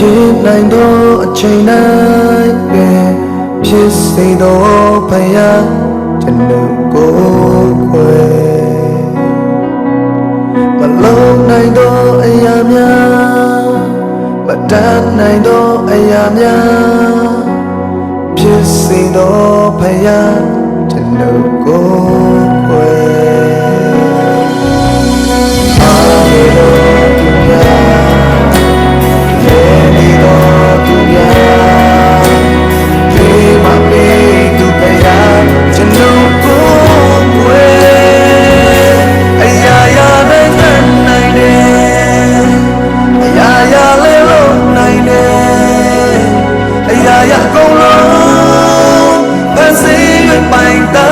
ဖြစ်နိုင်သောအချိန်တိုင်းပဲဖြစ်စေသောဖယားကျွန်တော်ကိုယ်ခွဲမလုံးနိုင်သောအရာများမတတ်နိုင်သောအရာများဖြစ်စေသောဖယားကျွန်တော်ကိုယ်ခွဲအကုန်လုံးဖန်ဆင်း၍ပိုင်တာ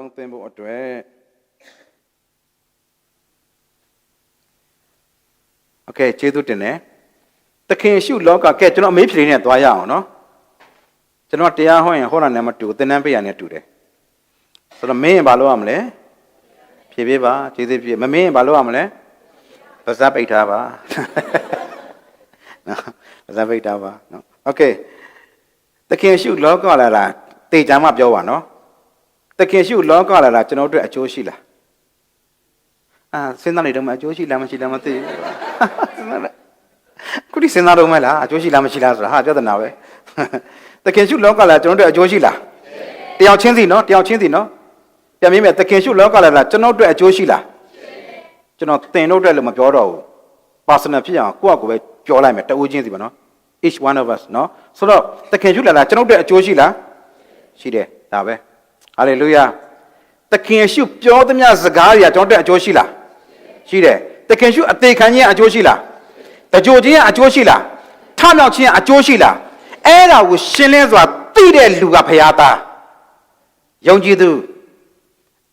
င်းသွင်းဖို့အတွက်โอเคကျေးဇူးတင်တယ်သခင်ရှုလောကကဲကျွန်တော်အမေးဖြေနေသွားရအောင်နော်ကျွန်တော်တရားဟောရင်ဟောတာနဲ့မတူသင်တန်းပေးရနဲ့တူတယ်ဆိုတော့မင်းရင်ဘာလုပ်ရမလဲဖြေပေးပါကျေးဇူးဖြေမမင်းရင်ဘာလုပ်ရမလဲပါဇက်ပိတ်ထားပါနော်ပါဇက်ပိတ်ထားပါနော်โอเคသခင်ရှုလောကလာတာတေချာမှပြောပါနော်သခင်ရှုလောကလာတာကျွန်တော်တို့အကျိုးရှိလားစဉ်းစားနေတော့မှအကျိုးရှိလားမရှိလားမသိဘူးခုဒီစဉ်းစားတော့မှလားအကျိုးရှိလားမရှိလားဆိုတာဟာပြဿနာပဲသခင်ရှုလောကလာကျွန်တော်တို့အကျိုးရှိလားတယောက်ချင်းစီနော်တယောက်ချင်းစီနော်ပြန်မြင်မယ်သခင်ရှုလောကလာကျွန်တော်တို့အကျိုးရှိလားကျွန်တော်သင်တို့အတွက်လည်းမပြောတော့ဘူး personal ဖြစ်အောင်ကိုယ့်အကိုပဲပြောလိုက်မယ်တဦးချင်းစီပါနော် each one of us နော်ဆိုတော့သခင်ရှုလာကျွန်တော်တို့အကျိုးရှိလားရှိတယ်ဒါပဲ hallelujah သခင်ရှုပြောသမျှစကားတွေကကျွန်တော်တို့အကျိုးရှိလားရှိတယ်သခင်ရှုအသေးခံခြင်းအကျိုးရှိလားတကြိုခြင်းအကျိုးရှိလားထမြောက်ခြင်းအကျိုးရှိလားအဲ့ဒါကိုရှင်းလင်းစွာသိတဲ့လူကဖခင်သားယုံကြည်သူ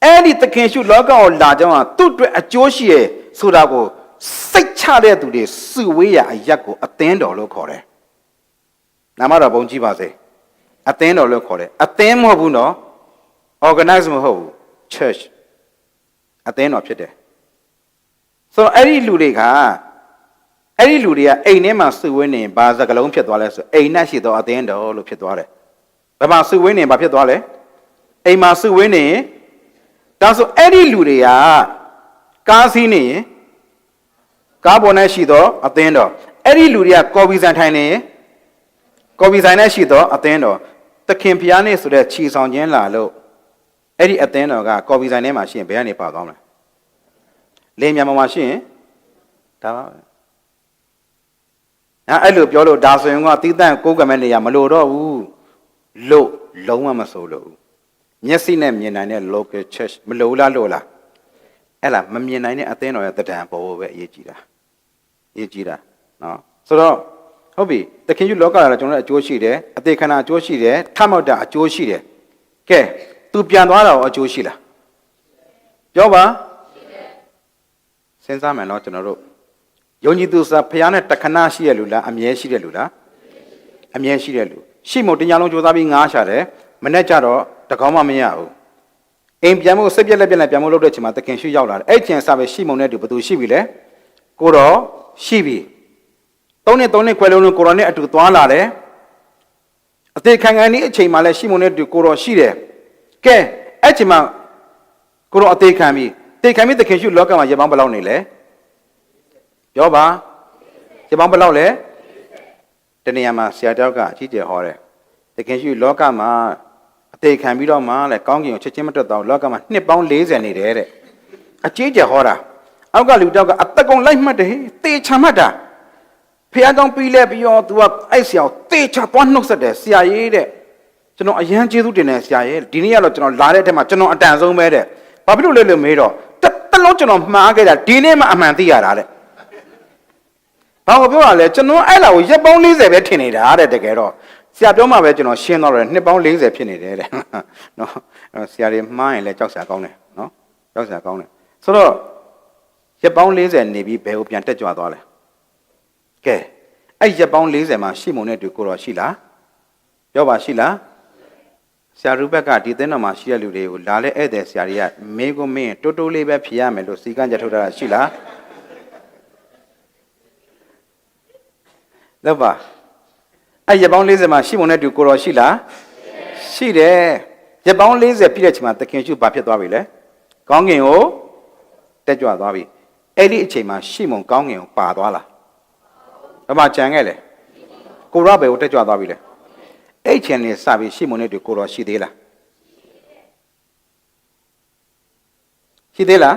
အဲ့ဒီသခင်ရှုလောကကိုလာကြောင်းဟာသူ့အတွက်အကျိုးရှိရဆိုတာကိုစိတ်ချတဲ့သူတွေစုဝေးရအရက်ကိုအသင်းတော်လို့ခေါ်တယ်နာမတော်ဘုန်းကြီးပါစေအသင်းတော်လို့ခေါ်တယ်အသင်းမဟုတ်ဘူးနော် organize မဟုတ်ဘူး church အသင်းတော်ဖြစ်တယ်ဆိုတော့အဲ့ဒီလူတွေကအိမ်ထဲမှာစုဝေးနေဘာစကလုံးဖြစ်သွားလဲဆိုအိမ်နဲ့ရှိသောအသင်းတော်လို့ဖြစ်သွားတယ်ဘယ်မှာစုဝေးနေဘာဖြစ်သွားလဲအိမ်မှာစုဝေးနေဒါဆိုအဲ့ဒီလူတွေကကားစီးနေရင်ကားပေါ်နဲ့ရှိသောအသင်းတော်အဲ့ဒီလူတွေကကော်ပီဆိုင်ထိုင်နေရင်ကော်ပီဆိုင်နဲ့ရှိသောအသင်းတော်သခင်ဖျားနေဆိုတဲ့ခြေဆောင်ခြင်းလာလို့အဲ့ဒီအသင်းတော်ကကော်ပီဆိုင်ထဲမှာရှိရင်ဘယ်ကနေပါသွားမလဲလေမြန်မာမှာရှိရင်ဒါပါပဲအဲ့လိုပြောလို့ဒါဆိုရင်ကတီးတန့်ကိုးကမဲ့နေရမလို့တော့ဘူးလို့လုံးဝမဆိုလို့မျက်စိနဲ့မြင်နိုင်တဲ့ local church မလို့လားလို့လားအဲ့လားမမြင်နိုင်တဲ့အသင်းတော်ရဲ့တံပေါ်ပဲအရေးကြီးတာနော်ဆိုတော့ဟုတ်ပြီသခင်ယူလောကလာကျွန်တော်တို့အကျိုးရှိတယ်အသေးခဏအကျိုးရှိတယ်ထမောက်တာအကျိုးရှိတယ်ကဲသူပြန်သွားတာရောအကျိုးရှိလားပြောပါစဉ်းစားမယ်နော်ကျွန်တော်တို့ယုံကြည်သူစာဖျားနဲ့တခဏရှိရလူလားအမြဲရှိတဲ့လူလားအမြဲရှိတဲ့လူရှိမို့တညာလုံးကြိုးစားပြီးငားရှာတယ်မနဲ့ကြတော့တကောင်းမှမရဘူးအိမ်ပြန်ဖို့စိတ်ပြက်လက်ပြက်နဲ့ပြန်ဖို့လုပ်တဲ့ချိန်မှာသခင်ရှုရောက်လာတယ်အဲ့ချိန်စပဲရှိမုံနဲ့တူဘသူရှိပြီလဲကိုတော့ရှိပြီ3နှစ်ခွဲလုံးကိုရောနဲ့အတူသွားလာတယ်အသေးခံခံဒီအချိန်မှာလဲရှိမုံနဲ့တူကိုရောရှိတယ်ကဲအဲ့ချိန်မှာကိုရောအသေးခံပြီးသခင်ရှုလောကမှာရေပေါင်းဘယ်လောက်နေလဲပြောပါရေပေါင်းဘယ်လောက်လဲတနေရာမှာဆရာတောက်ကအကြီးကျယ်ဟောတယ်သခင်ရှုလောကမှာအသေးခံပြီးတော့မှလဲကောင်းကင်ကိုချက်ချင်းမတက်တော့လောကမှာနှစ်ပေါင်း40နေတယ်တဲ့အကြီးကျယ်ဟောတာအောက်ကလူတောက်ကအသက်ကုန်လိုက်မှတ်တယ်တေချာမှတ်တာဖះကောင်းပြီးလဲပြီးတော့ तू ကအဲ့ဆရာကိုတေချာသွားနှုတ်ဆက်တယ်ဆရာရေးတဲ့ကျွန်တော်အရန်ကျေးဇူးတင်တယ်ဆရာရေးဒီနေ့ကတော့ကျွန်တော်လာတဲ့အထက်မှာကျွန်တော်အတန်ဆုံးပဲတဲ့ဘာဖြစ်လို့လဲလို့မေးတော့တလုံးကျွန်တော်မှားခဲ့တာဒီနေ့မှအမှန်သိရတာတဲ့ဘာကိုပြောရလဲကျွန်တော်အဲ့လာကိုရက်ပေါင်း40ပဲထင်နေတာတဲ့တကယ်တော့ဆရာပြောမှပဲကျွန်တော်ရှင်းတော့တယ်နှစ်ပေါင်း40ဖြစ်နေတယ်တဲ့နော်ဆရာတွေမှားရင်လည်းကြောက်စရာကောင်းတယ်နော်ကြောက်စရာကောင်းတယ်ဆိုတော့ရက်ပေါင်း40နေပြီးဘယ်ကိုပြန်တက်ကြွသွားလဲကဲအဲ့ရက်ပေါင်း40မှာရှိမုံနဲ့တူကိုတော့ရှိလားပြောပါရှိလားဆရာရူဘက်ကဒီသင်းတော်မှာရှိတဲ့လူတွေကိုလာလဲဧည့်သည်ဆရာတွေကမေးကိုမင်းတိုးတိုးလေးပဲဖြေရမယ်လို့စီကံကြထုတ်တာရှိလားလောက်ပါအဲ့ရက်ပေါင်း40မှာရှိမုံနဲ့တူကိုတော့ရှိလားရှိတယ်ရက်ပေါင်း40ပြည့်တဲ့ချိန်မှာသခင်ရှုဘာဖြစ်သွားပြီလဲကောင်းကင်ကိုတက်ကြွသွားပြီအဲ့ဒီအချိန်မှာရှိမုံကောင်းကင်ကိုပါသွားလားဘာမှကြံခဲ့လေကိုရဘယ်ကိုတက်ကြွသွားပြီလဲအဲ့ချိန်နဲ့စပြီးရှိမုံနဲ့တူကိုတော့ရှိသေးလားရှိသေးလား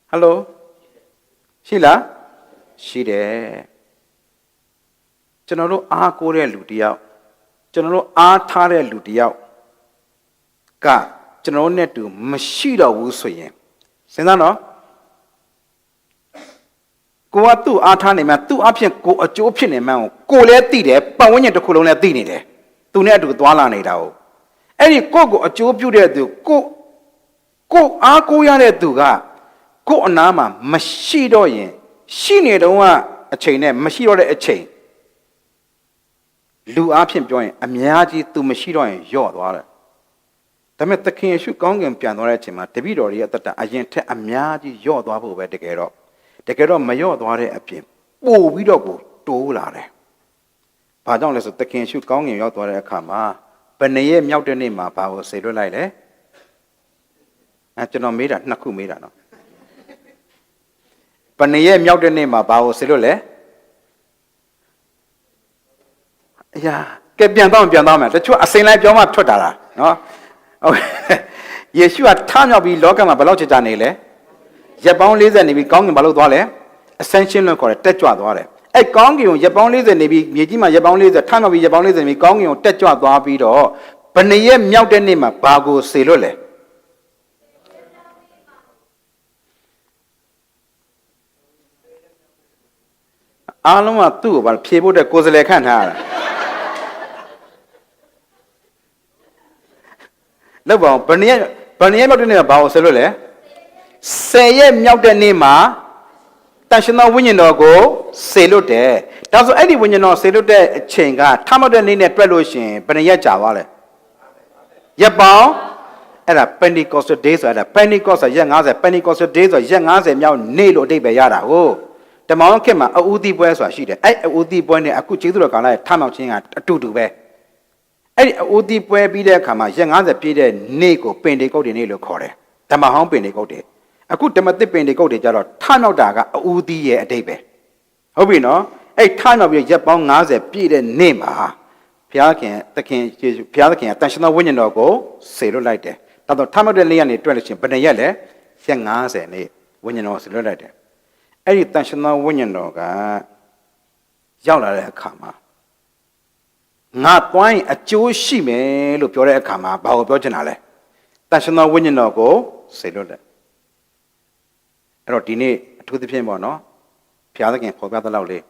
ဟယ်လိုရှိလားရှိတယ်ကျွန်တော်တို့အားကိုးတဲ့လူတယောက်ကျွန်တော်တို့အားထားတဲ့လူတယောက်ကကျွန်တော်နဲ့တူမရှိတော့ဘူးဆိုရင်စဉ်းစားနော်ကိုကသူ့အားထားနေမှသူ့အဖြစ်ကိုအကျိုးဖြစ်နေမှကိုလည်းသိတယ်ပတ်ဝန်းကျင်တစ်ခုလုံးလည်းသိနေတယ်သူနဲ့အတူသွားလာနေတာ哦အဲ့ဒီကိုယ့်ကိုအကျိုးပြုတဲ့သူကိုအားကိုးရတဲ့သူကကိုယ့်အနားမှာမရှိတော့ရင်ရှိနေတော့ကအချိန်နဲ့မရှိတော့တဲ့အချိန်လူအားဖြင့်ပြောရင်အများကြီးသူမရှိတော့ရင်ယော့သွားတယ်ဒါပေမဲ့သခင်ယေရှုကောင်းကင်ပြန်သွားတဲ့အချိန်မှာတပည့်တော်ရဲ့အသက်တာအရင်ထက်အများကြီးယော့သွားဖို့ပဲတကယ်တော့မယော့သွားတဲ့အပြင်ပို့ပြီးတော့ကိုတိုးလာတယ်ဘာကြောင့်လဲဆိုသခင်ယေရှုကောင်းကင်ရောက်သွားတဲ့အခါမှာဘယ်နှစ်ရက်မြောက်တဲ့နေ့မှာဘာကိုဆေလွတ်လိုက်လဲကျွန်တော်မေးတာ2ခုမေးတာနော်ဘယ်နှစ်ရက်မြောက်တဲ့နေ့မှာဘာကိုဆေလွတ်လဲအရာကဲပြန်တော့မယ်တချို့အစိမ်လိုက်ပြောမှထွက်တာလားနော်ဟုတ်ယေရှုကထမြောက်ပြီးလောကမှာဘယ်လောက်ကြာနေလဲရက်ပေါင်း40နေပြီးကောင်းကင်ဘာလို့သွားလဲ ascension လို့ခေါ်တယ်တက်ကြွသွားတယ်အဲ့ကောင်းကင်ကိုရက်ပေါင်း40နေပြီးမြေကြီးမှာရက်ပေါင်း40ထမြောက်ပြီးရက်ပေါင်း40နေပြီးကောင်းကင်ကိုတက်ကြွသွားပြီးတော့ဘယ်နှစ်ရက်မြောက်တဲ့နေ့မှာဘာကိုဆေလွတ်လဲအားလုံးကသူ့ကိုဘာဖြေဖို့တဲ့ကိုယ်စလဲခန့်ထားရတာလောက်ပါဘယ်နှစ်ရက်မြောက်တဲ့နေ့မှာဘာကိုဆေလွတ်လဲ10ရက်မြောက်တဲ့နေ့မှာတန်ရှင်သောဝိညာဉ်တော်ကိုဆေလွတ်တယ်ဒါဆိုအဲ့ဒီဝိညာဉ်တော်ဆေလွတ်တဲ့အချိန်ကထမြောက်တဲ့နေ့နဲ့တွက်လို့ရှိရင်ဘယ်နှစ်ရက်ကြာသွားလဲရက်ပေါင်းအဲ့ဒါ Pentecostal day ဆိုတာ Pentecost ဆိုရက်50 Pentecostal day ဆိုရက်50မြောက်နေ့လို့အဓိပ္ပာယ်ရတာဟုတ်တမောင်းခေတ်မှာအဦးသီးပွဲဆိုတာရှိတယ်အဲ့အဦးသီးပွဲနဲ့အခုကျေးဇူးတော်ကာလရဲ့ထမြောက်ခြင်းကအတူတူပဲအဲ့ဒီအဦးသီးပွဲပြီးတဲ့အခါမှာရက်50ပြည့်တဲ့နေ့ကိုပင်တေကုတ်တွေနေ့လို့ခေါ်တယ်ဓမ္မဟောင်းပင်တေကုတ်တွေအခုဓမ္မသစ်ပင်တေကုတ်တွေကြတော့ထမြောက်တာကအဦးသီးရဲ့အဓိပ္ပာယ်ဟုတ်ပြီနော်အဲ့ထမြောက်ပြီးရက်ပေါင်း50ပြည့်တဲ့နေ့မှာဘုရားခင်သခင်ယေရှုဘုရားသခင်ကတန်ရှင်သောဝိညာဉ်တော်ကိုဆေလွတ်လိုက်တယ်ဒါတော့ထမြောက်တဲ့နေ့ကနေတွက်လို့ရှိရင်ဘယ်နှစ်ရက်လဲရက်50နေ့ဝိညာဉ်တော်ဆေလွတ်လိုက်တယ်အဲ့ဒီတန်ရှင်သောဝိညာဉ်တော်ကရောက်လာတဲ့အခါမှာငါတွိုင်းအကျိုးရှိမယ်လို့ပြောတဲ့အခါမှာဘာကိုပြောချင်တာလဲတန်ရှင်သောဝိညာဉ်တော်ကိုဆေလွတ်တယ်အဲ့တော့ဒီနေ့အထူးသဖြင့်ပေါ့နော်ဘုရားသခင်ဖော်ပြသလောက်လေး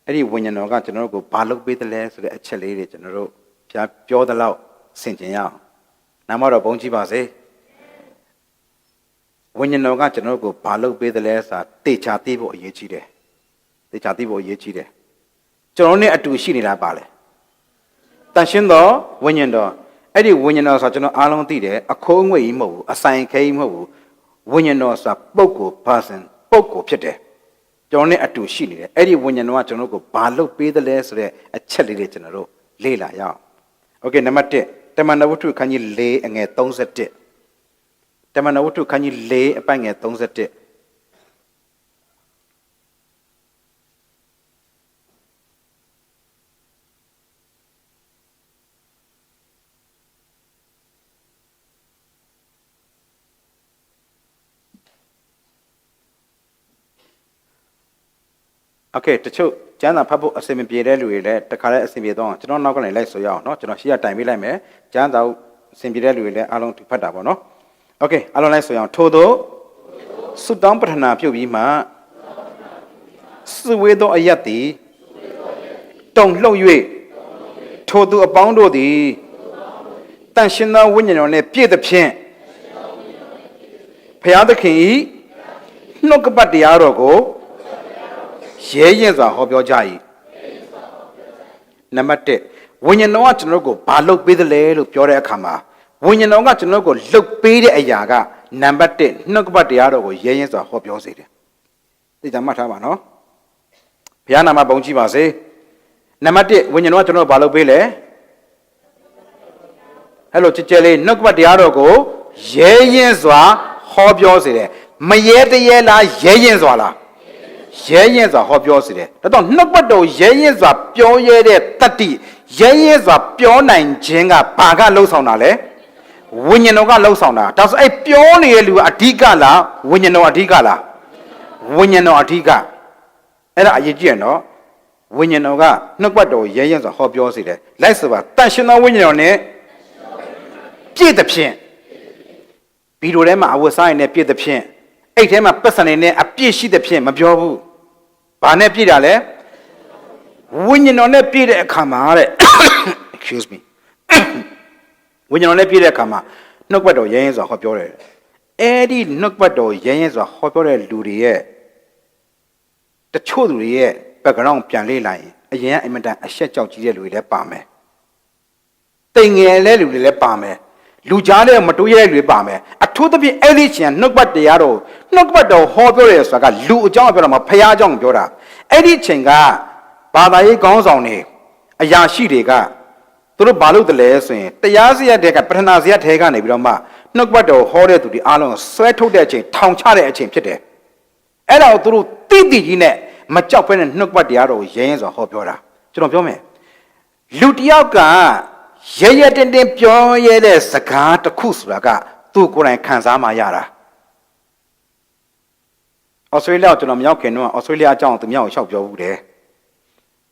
အဲ့ဒီဝိညာဉ်တော်ကကျွန်တော်တို့ကိုဘာလုပ်ပေးသလဲဆိုတဲ့အချက်လေးတွေကျွန်တော်တို့ဘုရားပြောသလောက်ဆင်ခြင်ရအောင်နာမတော်ဘုန်းကြီးပါစေဝိညာဉ်တော်ကကျွန်တော်တို့ကိုဘာလုပ်ပေးသလဲဆိုတာတေချာသိဖို့အရေးကြီးတယ်တေချာသိဖို့အရေးကြီးတယ်ကျွန်တော်နဲ့အတူရှိနေတာပါလေတန်ရှင်းသောဝိညာဉ်တော်အဲ့ဒီဝိညာဉ်တော်ဆိုတာကျွန်တော်အားလုံးသိတယ်အခိုးငွေကြီးမဟုတ်ဘူးအဆိုင်ခဲကြီးမဟုတ်ဘူးဝိညာဉ်တော်ဆိုတာပုဂ္ဂိုလ် person ပုဂ္ဂိုလ်ဖြစ်တယ်ကျွန်တော်နဲ့အတူရှိနေတယ်အဲ့ဒီဝိညာဉ်တော်ကကျွန်တော်တို့ကိုဘာလုပ်ပေးသလဲဆိုတဲ့အချက်လေးတွေကျွန်တော်တို့လေ့လာရအောင်โอเคနံပါတ်1တမန်တော်ဝတ္ထုခန်းကြီး4အငယ်31တမန်တော်ဝတ္ထုခန်းကြီး4အပိုင်ငယ်31โอเคတချို့ကျမ်းစာဖတ်ဖို့အစီအမပြေတဲ့လူတွေလည်းတခါလဲအစီအပြေတော့ကျွန်တော်နောက်ကနေလိုက်ဆိုရအောင်เนาะကျွန်တော်ရှေ့ကတိုင်ပေးလိုက်မယ်ကျမ်းစာအစီအပြေတဲ့လူတွေလည်းအားလုံးဖတ်တာပေါ့เนาะโอเคအားလုံးလိုက်ဆိုရအောင်ထို့သောဆုတောင်းပတ္ထနာပြုပြီးမှစုဝေးသောအယတ်သည်တုံလှုပ်၍ထိုသူအပေါင်းတို့သည်တန်ရှင်သောဝိညာဉ်တော်နှင့်ပြည့်သဖြင့်ဘုရားသခင်၏နှုတ်ကပတ်တရားတော်ကိုရဲရင်စွာဟောပြောကြ၏နံပါတ်1ဝိညာဉ်တော်ကကျွန်တော်တို့ကိုဘာလုပ်ပေးသလဲလို့ပြောတဲ့အခါမှာဝိညာဉ်တော်ကကျွန်တော်တို့ကိုလုပ်ပေးတဲ့အရာကနံပါတ်1နှုတ်ကပတ်တရားတော်ကိုရဲရင်စွာဟောပြောစေတယ်သိကြမှတ်ထားပါနော်ဘုရားနာမဘုန်းကြီးပါစေနံပါတ်1ဝိညာဉ်တော်ကကျွန်တော်တို့ဘာလုပ်ပေးလဲဟဲ့လို့ကြည်လေးနှုတ်ကပတ်တရားတော်ကိုရဲရင်စွာဟောပြောစေတယ်မရဲတရဲလားရဲရင်စွာလားရဲရင်စွာဟောပြောစေတယ်ဒါတော့နှုတ်ပတ်တော်ရဲရင်စွာပြောရတဲ့တတ္တိရဲရင်စွာပြောနိုင်ခြင်းကဘာကလှုပ်ဆောင်တာလဲဝိညာဉ်တော်ကလှုပ်ဆောင်တာဒါဆိုအဲ့ပြောနေတဲ့လူကအဓိကလားဝိညာဉ်တော်အဓိကလားဝိညာဉ်တော်အဓိကအဲ့ဒါအရေးကြီးရနော်ဝိညာဉ်တော်ကနှုတ်ပတ်တော်ရဲရင်စွာဟောပြောစေတယ်လိုက်ဆိုပါတန်ရှင်သောဝိညာဉ်တော်နဲ့ပြည့်သဖြင့်ဗီဒီယိုထဲမှာအဝတ်စားရင်နဲ့ပြည့်သဖြင့်အဲ့ထဲမှာပတ်စံနေနဲ့အပြည့်ရှိသဖြင့်မပြောဘူးဘာနဲ့ပြည့်တာလဲဝိညာဉ်တော်နဲ့ပြည့်တဲ့အခါမှာတဲ့ excuse me ဝိညာဉ်တော်နဲ့ပြည့်တဲ့အခါမှာနှုတ်ကပတ်တော်ရဲရဲစွာဟောပြောတယ်အဲ့ဒီနှုတ်ကပတ်တော်ရဲရဲစွာဟောပြောတဲ့လူတွေရဲ့တချို့သူတွေရဲ့ background ပြန်လေ့လာရင်အရင်ကအင်မတန်အရှက်ကြောက်ကြီးတဲ့လူတွေလည်းပါမယ်တိမ်ငယ်တဲ့လူတွေလည်းပါမယ်လူကြားတဲ့မတိုးရဲတဲ့လူတွေပါမယ်အထူးသဖြင့်အဲ့ဒီချင်းနှုတ်ပတ်တရားတော်နှုတ်ကပတ်တော်ဟောပြောတယ်ဆိုတာကလူအကြောင်းပြောတာမဖျားအကြောင်းပြောတာအဲ့ဒီချင်းကဘာသာရေးခေါင်းဆောင်တွေအရာရှိတွေကသူတို့ဘာလို့တလဲဆိုရင်တရားစရတဲ့ကပထနာစရထဲကနေပြီးတော့မှနှုတ်ကပတ်တော်ဟောတဲ့သူတွေအားလုံးဆွဲထုတ်တဲ့အချိန်ထောင်ချတဲ့အချိန်ဖြစ်တယ်အဲ့ဒါကိုသူတို့တိတိကြီးနဲ့မကြောက်ဖဲနဲ့နှုတ်ကပတ်တရားတော်ကိုရဲရဲစွာဟောပြောတာကျွန်တော်ပြောမယ်လူတယောက်ကရဲရဲတင်းတင်းပြောရဲတဲ့စကားတစ်ခုဆိုတာကသူ့ကိုယ်တိုင်ခံစားမှရတာဩစတြေးလျကျွန်တော်မရောက်ခင်တော့ဩစတြေးလျအကြောင်းသူမြောက်ကိုလျှောက်ပြောဘူးတယ်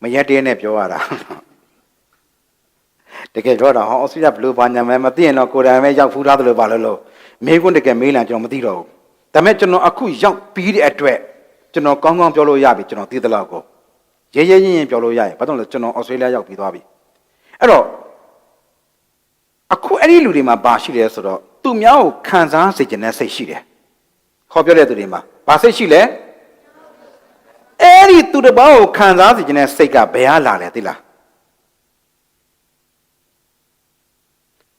မရက်တဲနဲ့ပြောရတာတကယ်ပြောတာဟောဩစတြေးလျဘလို့ဘာညာမဲမသိရင်တော့ကိုယ်တိုင်ပဲရောက်ဖူးသားတယ်လို့ပါလို့မေးခွန်းတကယ်မေးလံကျွန်တော်မသိတော့ဘူးဒါပေမဲ့ကျွန်တော်အခုရောက်ပြီးတဲ့အတွက်ကျွန်တော်ကောင်းကောင်းပြောလို့ရပြီကျွန်တော်သိသလောက်ကိုရဲရဲရင်ပြောလို့ရရင်ဘာလို့လဲကျွန်တော်ဩစတြေးလျရောက်ပြီးသွားပြီအဲ့တော့အခုအဲ့ဒီလူတွေမှာဘာရှိလဲဆိုတော့သူများကိုခံစားစေခြင်းနဲ့စိတ်ရှိတယ်ဟောပြောတဲ့သူတွေမှာဘာစိတ်ရှိလဲအဲ့ဒီသူတစ်ပါးကိုခံစားစေခြင်းနဲ့စိတ်ကဘယ်ဟာလာလဲသိလား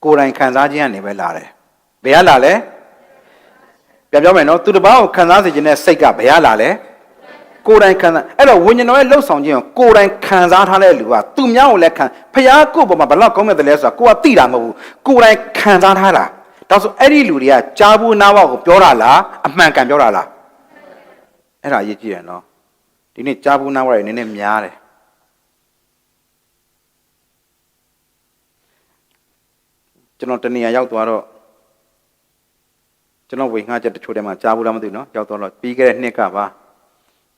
ကိုယ်တိုင်ခံစားခြင်းကနေပဲလာတယ်ဘယ်ဟာလာလဲပြန်ပြောမယ်နော်သူတစ်ပါးကိုခံစားစေခြင်းနဲ့စိတ်ကဘယ်ဟာလာလဲကိုယ်တိုင်ခံစားအဲ့တော့ဝိညာဉ်တော်ရဲ့လှုပ်ဆောင်ခြင်းကိုကိုယ်တိုင်ခံစားထားတဲ့လူကသူများကိုလည်းခံဖျားကိုယ့်ပေါ်မှာဘလောက်ကောင်းတဲ့လဲဆိုတာကိုကသိတာမဟုတ်ဘူးကိုယ်တိုင်ခံစားထားတာဒါဆိုအဲ့ဒီလူတွေကကြားဘူးနားဘောကိုပြောတာလားအမှန်ကန်ပြောတာလားအဲ့ဒါအရေးကြီးတယ်နော်ဒီနေ့ကြားဘူးနားဘောတွေနည်းနည်းများတယ်ကျွန်တော်တနေရာရောက်သွားတော့ကျွန်တော်ဝေငှချက်တချို့ထဲမှာကြားဘူးလားမသိဘူးနော်ရောက်သွားတော့ပြီးခဲ့တဲ့နှစ်ကပါ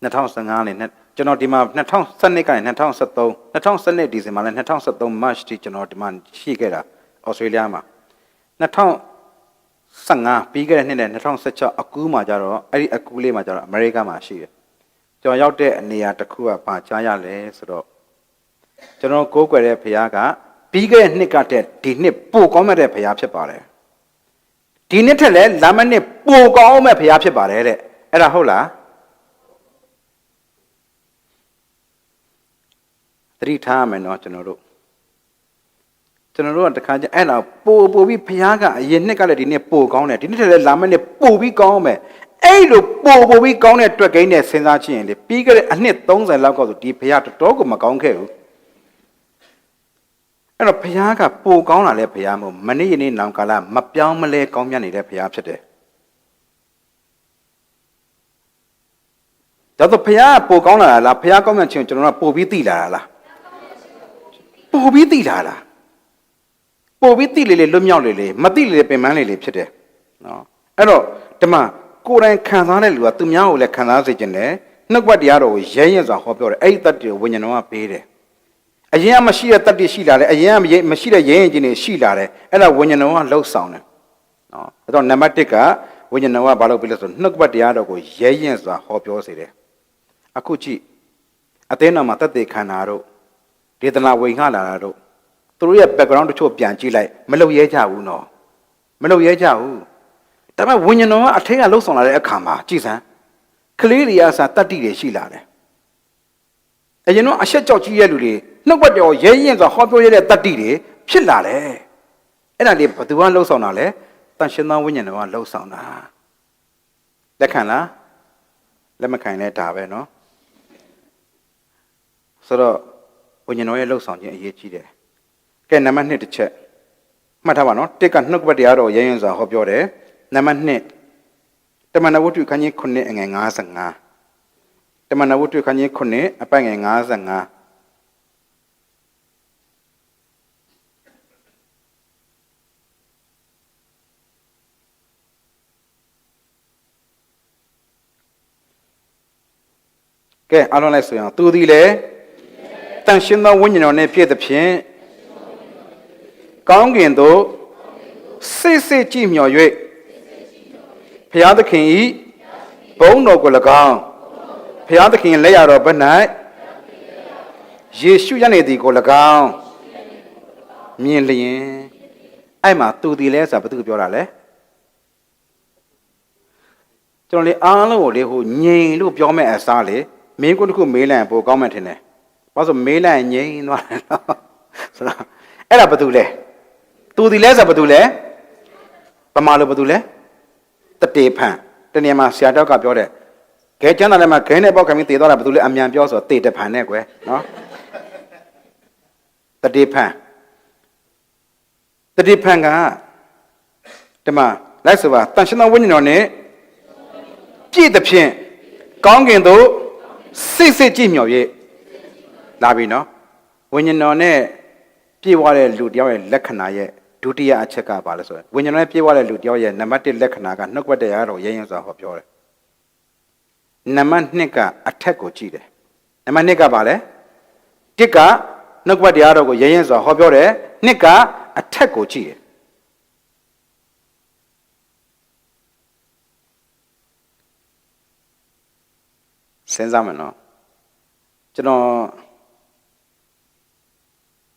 2015နဲ့ကျွန်တော်ဒီမှာ2012ကနေ2012ဒီဇင်ဘာနဲ့2013 March ထိကျွန်တော်ဒီမှာရှိခဲ့တာဩစတြေးလျမှာ2015ပြီးခဲ့တဲ့နှစ်နဲ့2016အကူးမှာကျတော့အဲ့ဒီအကူးလေးမှာကျတော့အမေရိကမှာရှိတယ်ကျွန်တော်ရောက်တဲ့နေရာတစ်ခုကဘာကြားရလဲဆိုတော့ကျွန်တော်ကိုးကွယ်တဲ့ဘုရားကပြီးခဲ့တဲ့နှစ်ကတည်းကဒီနှစ်ပိုကောင်းမဲ့တဲ့ဘုရားဖြစ်ပါတယ်ဒီနှစ်ထက်လည်းလာမယ့်နှစ်ပိုကောင်းမဲ့ဘုရားဖြစ်ပါတယ်တဲ့အဲ့ဒါဟုတ်လားသတိထားမယ်နော်ကျွန်တော်တို့ကတခါကျအဲ့ဒါပို့ပြီးဘုရားကအရင်နှစ်ကလည်းဒီနှစ်ပိုကောင်းတယ်ဒီနှစ်ထက်လည်းလာမယ့်နှစ်ပိုပြီးကောင်းမယ်အဲ့လိုပိုပြီးကောင်းတဲ့တွက်ကိန်းနဲ့စဉ်းစားကြည့်ရင်လေပြီးခဲ့တဲ့အနှစ်30လောက်ကဆိုဒီဘုရားတော်တော်ကိုမကောင်းခဲ့ဘူးအဲ့တော့ဘုရားကပိုကောင်းလာလဲဘုရားမို့မနေ့ယနေ့နောင်ကာလမပြောင်းမလဲကောင်းမြတ်နေတဲ့ဘုရားဖြစ်တယ်ဒါဆိုဘုရားပိုကောင်းလာလားဘုရားကောင်းမြတ်ခြင်းကျွန်တော်ကပိုပြီးသိလာတာလားပိုပြီးသိလာတာပိုပြီးသိလေလွတ်မြောက်လေမသိလေပင်ပန်းလေဖြစ်တယ်နော်အဲ့တော့ဒီမှာကိုယ်တိုင်ခံစားတဲ့လူကသူများကိုလည်းခံစားစေခြင်းနဲ့နှုတ်ကပတ်တရားတော်ကိုရဲရင်စွာဟောပြောတယ်အဲ့ဒီတတ်တယ်ဝိညာဉ်တော်ကပေးတယ်အရင်ကမရှိတဲ့တတ်တယ်ရှိလာတယ်အရင်ကမရှိတဲ့ရဲရင်ခြင်းတွေရှိလာတယ်အဲ့ဒါဝိညာဉ်တော်ကလှုပ်ဆောင်တယ်နော်အဲ့တော့နံပါတ်1ကဝိညာဉ်တော်ကဘာလုပ်ပေးလဲဆိုနှုတ်ကပတ်တရားတော်ကိုရဲရင်စွာဟောပြောစေတယ်အခုကြည့်အသင်းတော်မှာတတ်တယ်ခန္ဓာတို့ဒေသနာဝိငှလာတာတို့သူတို့ရဲ့ background တချို့ပြန်ကြည့်လိုက်မလုပ်ရဲကြဘူးနော်မလုပ်ရဲကြဘူးဒါပေမဲ့ဝိညာဉ်တော်ကအထက်ကလှုပ်ဆောင်လာတဲ့အခါမှာကြည်စမ်းကလေးတွေအစားတတ္တိတွေရှိလာတယ်အရင်တော့အရှက်ကြောက်ကြီးရဲ့လူတွေနှုတ်ပတ်တော်ရဲရင်ဆိုဟောပြောရတဲ့တတ္တိတွေဖြစ်လာတယ်အဲ့ဒါလေးဘယ်သူကလှုပ်ဆောင်တာလဲတန်ရှင်သောဝိညာဉ်တော်ကလှုပ်ဆောင်တာလက်ခံလားလက်မခံလဲဒါပဲနော်ဆိုတော့ဝိညာဉ်တော်ရဲ့လှုပ်ဆောင်ခြင်းအရေးကြီးတယ်ကဲနံပါတ်2တစ်ချက်မှတ်ထားပါနော်တစ်ကနှုတ်ကပတ်တရားတော်ရဲရင်စွာဟောပြောတယ်နံပါတ်2တမန်တော်ဝတ္ထုခန်းကြီး9အငယ်55တမန်တော်ဝတ္ထုခန်းကြီး9အပိုင်ငယ်55ကဲအားလုံးလိုက်ဆိုရအောင်သူသည်လည်းတန်ရှင်းသောဝိညာဉ်တော်နှင့်ပြည့်သဖြင့်ကောင်းကင်သို့စစ်ကြည့်မျှော်၍ဘုရားသခင်၏ဘုန်းတော်ကို၎င်းဘုရားသခင်လက်ရတော်ဘက်၌ယေရှုရနေသည်ကို၎င်းမြင်လျင် အဲ့မှာသူဒီလဲဆိုတာဘာသူပြောတာလဲကျွန်တော်လေအားလုံးကိုလေဟိုငြိမ်လို့ပြောမဲ့အစားလေမင်းကိုတစ်ခုမေးလိုက်ရင်ပိုကောင်းမှထင်တယ်ဘာလို့ဆိုမေးလိုက်ရင်ငြိမ်သွားတယ်နော်ဆိုတော့အဲ့ဒါဘာသူလဲသူဒီလဲဆိုတာဘာသူလဲဗမာလိုဘာသူလဲတတေဖန်တနေ့မှာဆရာတော်ကပြောတယ်ခဲကျန်းတာလည်းမှာခဲနဲ့ပေါက်ခံပြီးတည်သွားတာဘာသူလဲအမြန်ပြောဆိုတေတဖန်နဲ့ကွယ်နော်တတေဖန်တတိဖန်ကဒီမှာလိုက်ဆိုပါတန်ရှင်သောဝိညာဉ်တော်နဲ့ပြည့်တဲ့ဖြင့်ကောင်းကင်သို့စိတ်ကြည်မြော်၍လာပြီနော်ဝိညာဉ်တော်နဲ့ပြည့်ဝတဲ့လူတယောက်ရဲ့လက္ခဏာရဲ့ဒုတိယအချက်ကဘာလဲဆိုရင်ဝိညာဉ်တော်နဲ့ပြည့်ဝတဲ့လူတယောက်ရဲ့နံပါတ်1လက္ခဏာကနှုတ်ကပတ်တရားတော်ရဲရင်စွာဟောပြောတယ်နံပါတ်2ကအထက်ကိုကြည့်တယ်နံပါတ်2ကဘာလဲ1ကနှုတ်ကပတ်တရားတော်ကိုရဲရင်စွာဟောပြောတယ်2ကအထက်ကိုကြည့်တယ်စဉ်းစားမယ်နော်ကျွန်တော်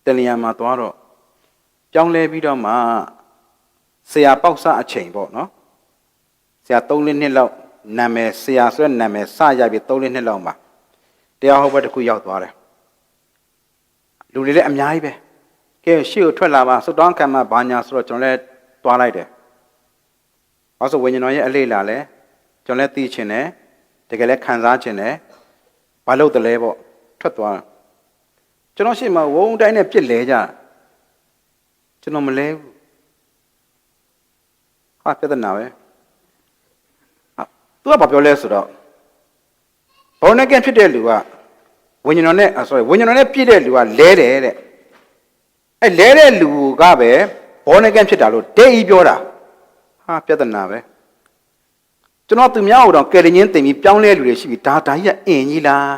တလျံမှာသွားတော့ပြောင်းလဲပြီးတော့မှဆရာပေါက်စအချိန်ပေါ့နော်ဆရာ3-4နှစ်လောက်နာမည်ဆရာဆိုတဲ့နာမည်စရပြီး3-4နှစ်လောက်မှာတရားဟောပွဲတစ်ခုရောက်သွားတယ်လူတွေလည်းအများကြီးပဲကဲရှေ့ကိုထွက်လာပါသုတ်တောင်းခံမှာဘာညာဆိုတော့ကျွန်တော်လည်းတွားလိုက်တယ်။ဘာလို့ဝိညာဉ်တော်ရဲ့အလေးလာလဲကျွန်တော်လည်းသိချင်တယ်တကယ်လည်းခံစားချင်တယ်ဘာလို့တလဲပေါ့ထွက်သွားကျွန်တော်ရှေ့မှာဝုန်းတိုင်းနဲ့ပြစ်လဲကြကျွန်တော်မလဲဘူးဟာပြဿနာပဲသူကဘာပြောလဲဆိုတော့ဘောနကန်ဖြစ်တဲ့လူကဝိညာဉ်တော်နဲ့ဝိညာဉ်တော်နဲ့ပြည့်တဲ့လူကလဲတယ်တဲ့အဲလဲတဲ့လူကပဲဘောနကန်ဖြစ်တာလို့ဒိတ်ကြီးပြောတာဟာပြဿနာပဲကျွန်တော်သူများဟိုတော့ကယ်တင်ချင်းတင်ပြီးပြောင်းလဲလူတွေရှိပြီဒါကြီးကအင်ကြီးလား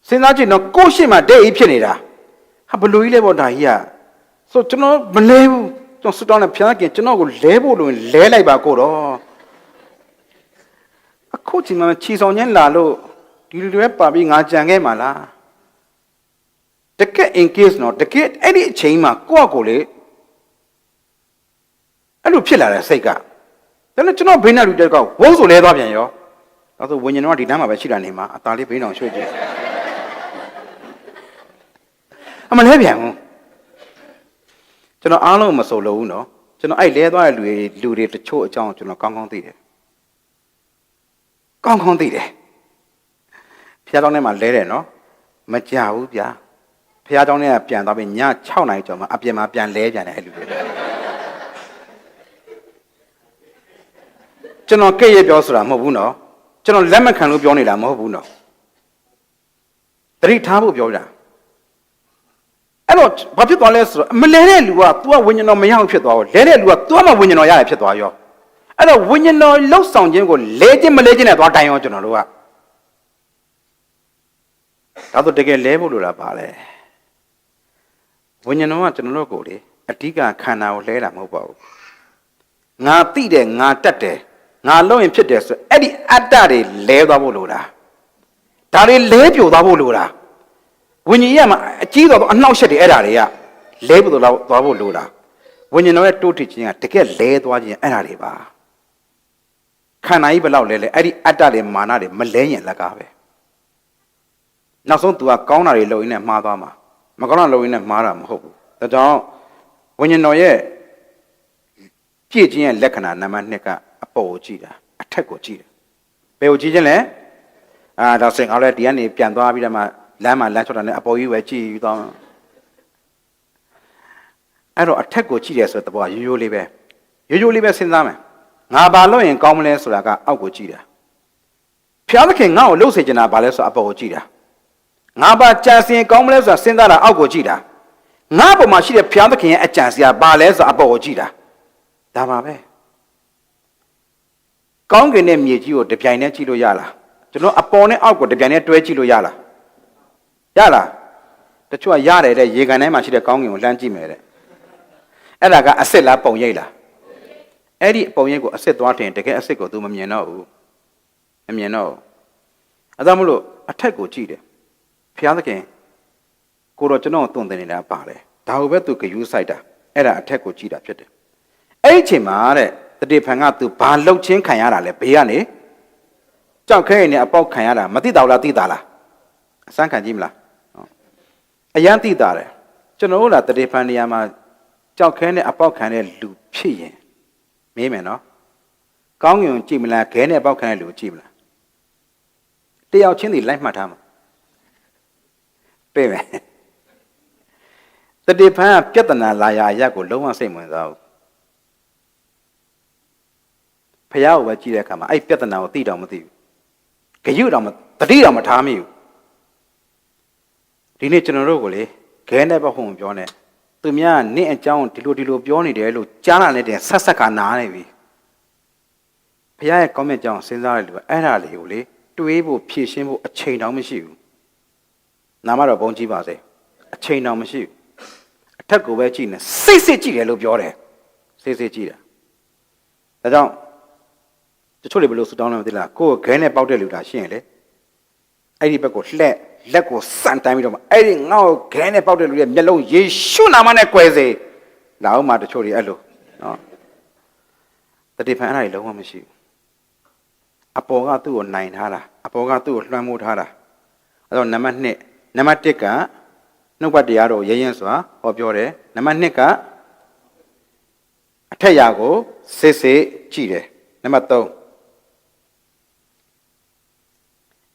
စဉ်းစားကြည့်တော့ကိုယ့်ရှေ့မှာဒိတ်ကြီးဖြစ်နေတာဟာဘလူကြီးလဲပေါ့ဒါကြီးကဆိုကျွန်တော်မလဲဘူးကျွန်တော်စတောင်းနဲ့ဖျားခင်ကျွန်တော်ကိုလဲဖို့လို့လဲလိုက်ပါကိုတော့အခုချိန်မှာခြီဆောင်ချင်းလာလို့ဒီလူတွေပါပြီးငါကြံခဲ့မှာလားတကယ် in case နော်တကယ်အဲ့ဒီအချိန်မှာကိုယ့်ကိုလေအဲ့လိုဖြစ်လာတဲ့စိတ်ကဒါနဲ့ကျွန်တော်ဘေးနာလူတက်ကဝုန်းဆိုလဲသွားပြန်ရောဒါဆိုဝิญဉ်တော်ကဒီနားမှာပဲရှိတာနေမှာအသာလေးဘေးနောင်ရွှေ့ကြည့်အမလဲပြန်ဘူးကျွန်တော်အားလုံးမဆိုလို့ဘူးနော်ကျွန်တော်အဲ့လဲသွားတဲ့လူတွေတချို့အကြောင်းကျွန်တော်ကောင်းကောင်းသိတယ်ကောင်းကောင်းသိတယ်ဖျားတောင်းထဲမှာလဲတယ်နော်မကြဘူးဗျာဖျားတောင်းထဲကပြန်သွားပြီးည6 နာရီကျော်မှအပြင်မှာပြန်လဲပြန်တယ်အဲ့လူတွေကျွန်တော်ကဲ့ရဲ့ပြောဆိုတာမဟုတ်ဘူးနော်ကျွန်တော်လက်မခံလို့ပြောနေတာမဟုတ်ဘူးနော်တတိထားဖို့ပြောတာအဲ့တော့ဘာဖြစ်သွားလဲဆိုတော့မလဲတဲ့လူက तू ကဝိညာဉ်တော်မရဘူးဖြစ်သွားရောလဲတဲ့လူက तू မှဝိညာဉ်တော်ရတယ်ဖြစ်သွားရောအဲ့တော့ဝိညာဉ်တော်လှုပ်ဆောင်ခြင်းကိုလဲခြင်းမလဲခြင်းနဲ့သွားတိုင်ရောကျွန်တော်တို့ကဒါဆိုတကယ်လဲဖို့လိုတာပါလေဝိညာဉ်တော်ကကျွန်တော်တို့ကိုလေအဓိကခန္ဓာကိုလဲတာမဟုတ်ပါဘူးငါသိတယ်ငါတတ်တယ်ငါလုံးရင်ဖြစ်တယ်ဆိုအဲ့ဒီအတ္တတွေလဲသွားဖို့လိုတာဒါတွေလဲပြိုသွားဖို့လိုတာဝိညာဉ်ရမှာအကြီးတော်အနှောက်အယှက်တွေအဲ့ဒါတွေကလဲဖို့သွားဖို့လိုတာဝိညာဉ်တော်ရဲ့တိုးထခြင်းကတကယ်လဲသွားခြင်းအဲ့ဒါတွေပါခန္ဓာကြီးဘယ်လောက်လဲအဲ့ဒီအတ္တတွေမာနတွေမလဲရင်လက်ကားပဲနောက်ဆုံး तू ကကောင်းတာတွေလုပ်ရင်းနဲ့မှားသွားမှာမကောင်းတာလုပ်ရင်းနဲ့မှားတာမဟုတ်ဘူးဒါကြောင့်ဝိညာဉ်တော်ရဲ့ပြည့်ခြင်းရဲ့လက္ခဏာနံပါတ်2ကအပေါ်ကိုကြည့်တာအထက်ကိုကြည့်တယ်ဘယ်ကိုကြည့်ခြင်းလဲဒါဆိုရင်ငါလည်းဒီကနေပြန်သွားပြီးတော့မှလမ်းမှာလမ်းချောတာနဲ့အပေါ်ကြီးပဲကြည့်ပြီးတော့အဲ့တော့အထက်ကိုကြည့်တယ်ဆိုတဲ့သဘောကရိုးရိုးလေးပဲစဉ်းစားမယ်ငါဘာလို့ရင်ကောင်းမလဲဆိုတာကအောက်ကိုကြည့်တာဖျားသခင်ငါ့ကိုလှုပ်စေချင်တာဘာလဲဆိုအပေါ်ကိုကြည့်တာငါဘာကြံစင်ကောင်းမလဲဆိုတာစဉ်းစားတာအောက်ကိုကြည့်တာငါ့ပေါ်မှာရှိတဲ့ဖျားသခင်ရဲ့အကြံစရာဘာလဲဆိုအပေါ်ကိုကြည့်တာဒါပါပဲကောင်းကင်နဲ့မြေကြီးကိုတပြိုင်တည်းကြည့်လို့ရလားကျွန်တော်အပေါ်နဲ့အောက်ကိုတပြိုင်တည်းတွဲကြည့်လို့ရလားတချို့ကရတယ်တဲ့ရေကန်ထဲမှာရှိတဲ့ကောင်းကင်ကိုလှမ်းကြည့်မယ်တဲ့အဲ့ဒါကအစ်စ်လားပုံရိပ်လားအဲ့ဒီပုံရိပ်ကိုအစ်စ်သွားတင်တကယ်အစ်စ်ကို तू မမြင်တော့ဘူးအဲဒါမလို့အထက်ကိုကြည့်တယ်ဖျားသခင်ကိုတော့ကျွန်တော်တုံတင်နေတာပါလေဒါကိုပဲ तू ဂယူးဆိုင်တာ အဲ့ဒါအထက်ကိုကြည့်တာဖြစ်တယ်အဲ့ဒီအချိန်မှာတဲ့တတိဖန်ကသူဘာလှုပ်ချင်းခံရတာလဲဘေးကနေကြောက်ခဲနေအပေါက်ခံရတာမသိတာလားသိတာလားအစမ်းခံကြည့်မလားအရန်သိတာတယ်ကျွန်တော်တို့လာတတိဖန်နေရာမှာကြောက်ခဲနဲ့အပေါက်ခံတဲ့လူဖြစ်ရင်မေးမယ်နော်ကောင်းကင်ကြည့်မလားခဲနဲ့အပေါက်ခံတဲ့လူကြည့်မလားတယောက်ချင်းစီလိုက်မှတ်ထားမှာပြေးမယ်တတိဖန်ကပြဿနာလာရာရက်ကိုလုံးဝစိတ်ဝင်စားဘူးဖះကိုပဲကြည့်တဲ့အခါမှာအဲ့ပြဿနာကိုသိတော့မသိဘူးဂယုတော့မတတိတော့မထားမိဘူးဒီနေ့ကျွန်တော်တို့ကိုလေခဲနဲ့ပေါ့ဟုံပြောနေသူများနင့်အကြောင်းဒီလိုပြောနေတယ်လို့ကြားလာနေတဲ့ဆက်ဆက်ကနားနေပြီဖះရဲ့ comment ကြောင့်စဉ်းစားရလို့အဲ့ဒါလေးကိုလေတွေးဖို့ဖြည့်ရှင်းဖို့အချိန်တောင်မရှိဘူးနာမတော့ဘုံကြည့်ပါစေအချိန်တောင်မရှိဘူးအထက်ကိုပဲကြည့်နေစိတ်ကြည့်တယ်လို့ပြောတယ်စိတ်ကြည့်တာဒါကြောင့်တချို့တွေဘယ်လိုဆူတောင်းလဲမသိလားကိုယ်ခဲနဲ့ပေါက်တဲ့လူတာရှင်းရင်လေအဲ့ဒီဘက်ကိုလှက်လက်ကိုစန့်တိုင်းပြီးတော့အဲ့ဒီငါ့ကိုခဲနဲ့ပေါက်တဲ့လူရဲ့မျက်လုံးယေရှုနာမနဲ့ကွယ်စေလာအောင်မှတချို့တွေအဲ့လိုနော်တတိဖန်အဲ့ဒါတွေလုံးဝမရှိဘူးအပေါ်ကသူ့ကိုနိုင်ထားတာအပေါ်ကသူ့ကိုလွှမ်းမိုးထားတာအဲ့တော့နံပါတ်1နံပါတ်1ကနှုတ်ပတ်တရားတော်ရရင်စွာဟောပြောတယ်နံပါတ်2ကအထက်ရာကိုစစ်ကြည့်တယ်နံပါတ်3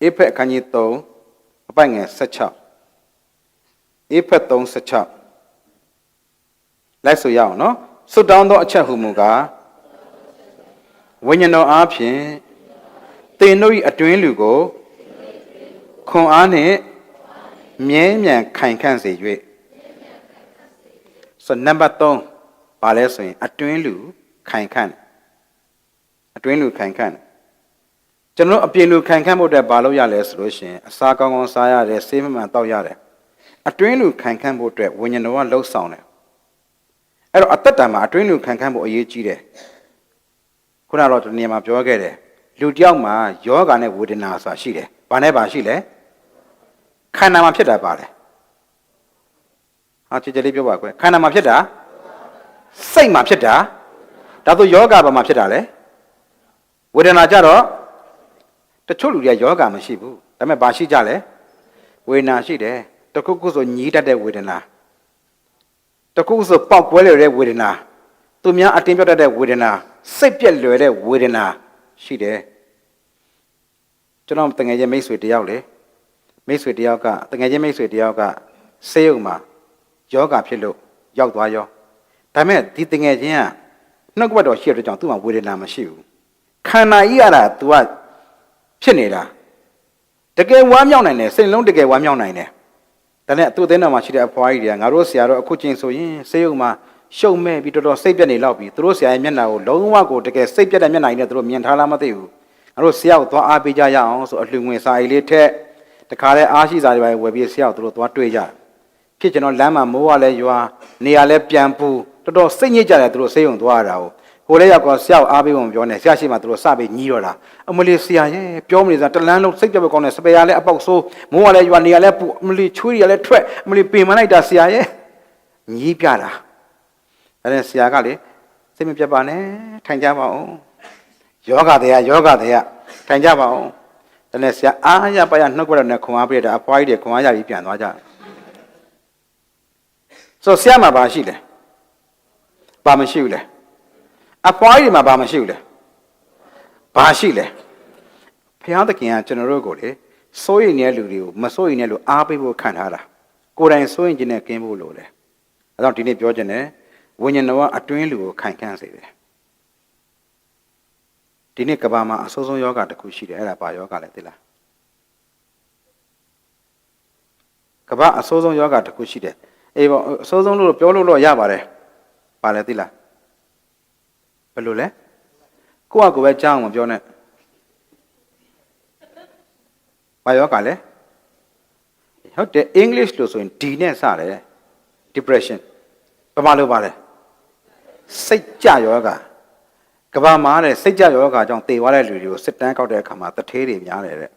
ဧဖက်အခန်းကြီး3အပိုက်ငယ်16ဧဖက်3:16လိုက်ဆိုရအောင်နော်ဆွတ်တောင်းသောအချက်ဟူမူကားဝိညာဉ်တော်အားဖြင့်သင်တို့၏အတွင်းလူကိုခွန်အားနှင့်မြဲမြံခိုင်ခန့်စေ၍ဆိုနံပါတ်3ဘာလဲဆိုရင်အတွင်းလူခိုင်ခန့်အတွင်းလူခိုင်ခန့်ကျွန်တော်အပြင်လူခိုင်ခန့်ဖို့အတွက်ဘာလုပ်ရလဲဆိုလို့ရှိရင်အစာကောင်းကောင်းစားရတယ်ဆေးမှန်မှန်တောက်ရတယ်အတွင်းလူခိုင်ခန့်ဖို့အတွက်ဝိညာဉ်တော်ကလှုပ်ဆောင်တယ်အဲ့တော့အသက်တာမှာအတွင်းလူခိုင်ခန့်ဖို့အရေးကြီးတယ်ခုနကတော့ဒီနေရာမှာပြောခဲ့တယ်လူတယောက်မှာယောဂာနဲ့ဝေဒနာဆိုတာရှိတယ်ဘာနဲ့ပါရှိလဲခန္ဓာမှာဖြစ်တာပါလေဟာချစ်ချစ်လေးပြောပါကွယ်ခန္ဓာမှာဖြစ်တာစိတ်မှာဖြစ်တာဒါဆိုယောဂဘာမှာဖြစ်တာလဲဝေဒနာကြတော့တချို့လူတွေကယောဂမရှိဘူးဒါပေမဲ့ဘာရှိကြလဲဝေဒနာရှိတယ်တခုခုဆိုညီးတတ်တဲ့ဝေဒနာတခုခုဆိုပေါက်ပွဲလွယ်တဲ့ဝေဒနာသူများအတင်းပြောတတ်တဲ့ဝေဒနာစိတ်ပြက်လွယ်တဲ့ဝေဒနာရှိတယ်ကျွန်တော်တငယ်ချင်းမိတ်ဆွေတယောက်လေမိတ်ဆွေတယောက်ကတငယ်ချင်းမိတ်ဆွေတယောက်ကဆေးရုံမှာယောဂဖြစ်လို့ရောက်သွားရောဒါပေမဲ့ဒီတငယ်ချင်းကနှုတ်ကပတ်တော်ရှိတဲ့ကြောင့်သူ့မှာဝေဒနာမရှိဘူးခန္ဓာကြီးရတာ तू ကဖြစ်နေတာတကယ်ဝမ်းမြောက်နိုင်တယ်စိတ်လုံးတကယ်ဝမ်းမြောက်နိုင်တယ်ဒါနဲ့သူ့အသင်းတော်မှာရှိတဲ့အဖွားကြီးတွေကငါတို့ဆရာတော်အခုချင်းဆိုရင်ဆေးရုံမှာရှုံမဲ့ပြီးတော်တော်စိတ်ပြက်နေလောက်ပြီးသူတို့ဆရာရဲ့မျက်နှာကိုလုံးဝကိုတကယ်စိတ်ပြက်တဲ့မျက်နှာကြီးနဲ့သူတို့မြင်ထားလားမသိဘူးငါတို့ဆရာကိုသွားအားပေးကြရအောင်ဆိုအလှငွေစာအိတ်လေးထက်တခါလဲအားရှိစာတွေပဲဝယ်ပြီးဆရာကိုသူတို့သွားတွေ့ကြဖြစ်ကျွန်တော်လမ်းမှာမိုးကလည်းရွာနေရာလည်းပြန်ပူတော်တော်စိတ်ညစ်ကြတယ်သူတို့ဆေးရုံသွားရတာကိုလည်းရောက်တော့ဆရာကိုအားပေးဖို့ပြောနေဆရာရှိမှသူတို့စပြီးညီးတော့တာအမလီဆရာရဲ့ပြောမနေစားတလန်းလုံးစိတ်ကြပဲကောင်းတယ်စပယ်ရလည်းအပေါက်ဆိုးမိုးကလည်းရွာနေရာလည်းပူအမလီချွေးရလည်းထွက်အမလီပင်မလိုက်တာဆရာရဲ့ညီးပြတာဒါနဲ့ဆရာကလေစိတ်မပြတ်ပါနဲ့ထိုင်ကြပါဦးယောဂတရားထိုင်ကြပါဦးဒါနဲ့ဆရာအားရပါရနှုတ်ကပတ်တော်နဲ့ခွန်အားပေးတာအဖွားကြီးတွေခွန်အားရပြီးပြန်သွားကြဆိုဆရာမှာဘာရှိလဲဘာမရှိဘူးလဲအဖွားကြီးမှာဘာမရှိဘူးလဲဘာရှိလဲဘုရားသခင်ကကျွန်တော်တို့ကိုလေစိုးရိမ်နေတဲ့လူတွေကိုမစိုးရိမ်တဲ့လူအားပေးဖို့ခံထားတာကိုယ်တိုင်စိုးရိမ်ခြင်းနဲ့ကင်းဖို့လိုတယ်အဲဒါကြောင့်ဒီနေ့ပြောခြင်းနဲ့ဝိညာဉ်တော်ကအတွင်းလူကိုခိုင်ခန့်စေတယ်ဒီနေ့ကမ္ဘာမှာအဆိုးဆုံးယောဂတစ်ခုရှိတယ်အဲ့ဒါဘာယောဂလဲသိလားကမ္ဘာအဆိုးဆုံးယောဂတစ်ခုရှိတယ်အေးပေါ့အဆိုးဆုံးလို့ပြောလို့တော့ရပါတယ်ဘာလဲသိလားဘယ်လိုလဲကိုယ့်အကိုပဲကြားအောင်မပြောနဲ့ဘာယောဂလဲဟုတ်တယ် English လို့ဆိုရင် D နဲ့စတယ် depression ဘာမှလို့ပါလဲစိတ်ကြယောဂကဘာမှာတဲ့စိတ်ကြယောဂကြောင့်တေသွားတဲ့လူတွေကိုစစ်တမ်းကောက်တဲ့အခါမှာတထေးတွေများတယ်တဲ့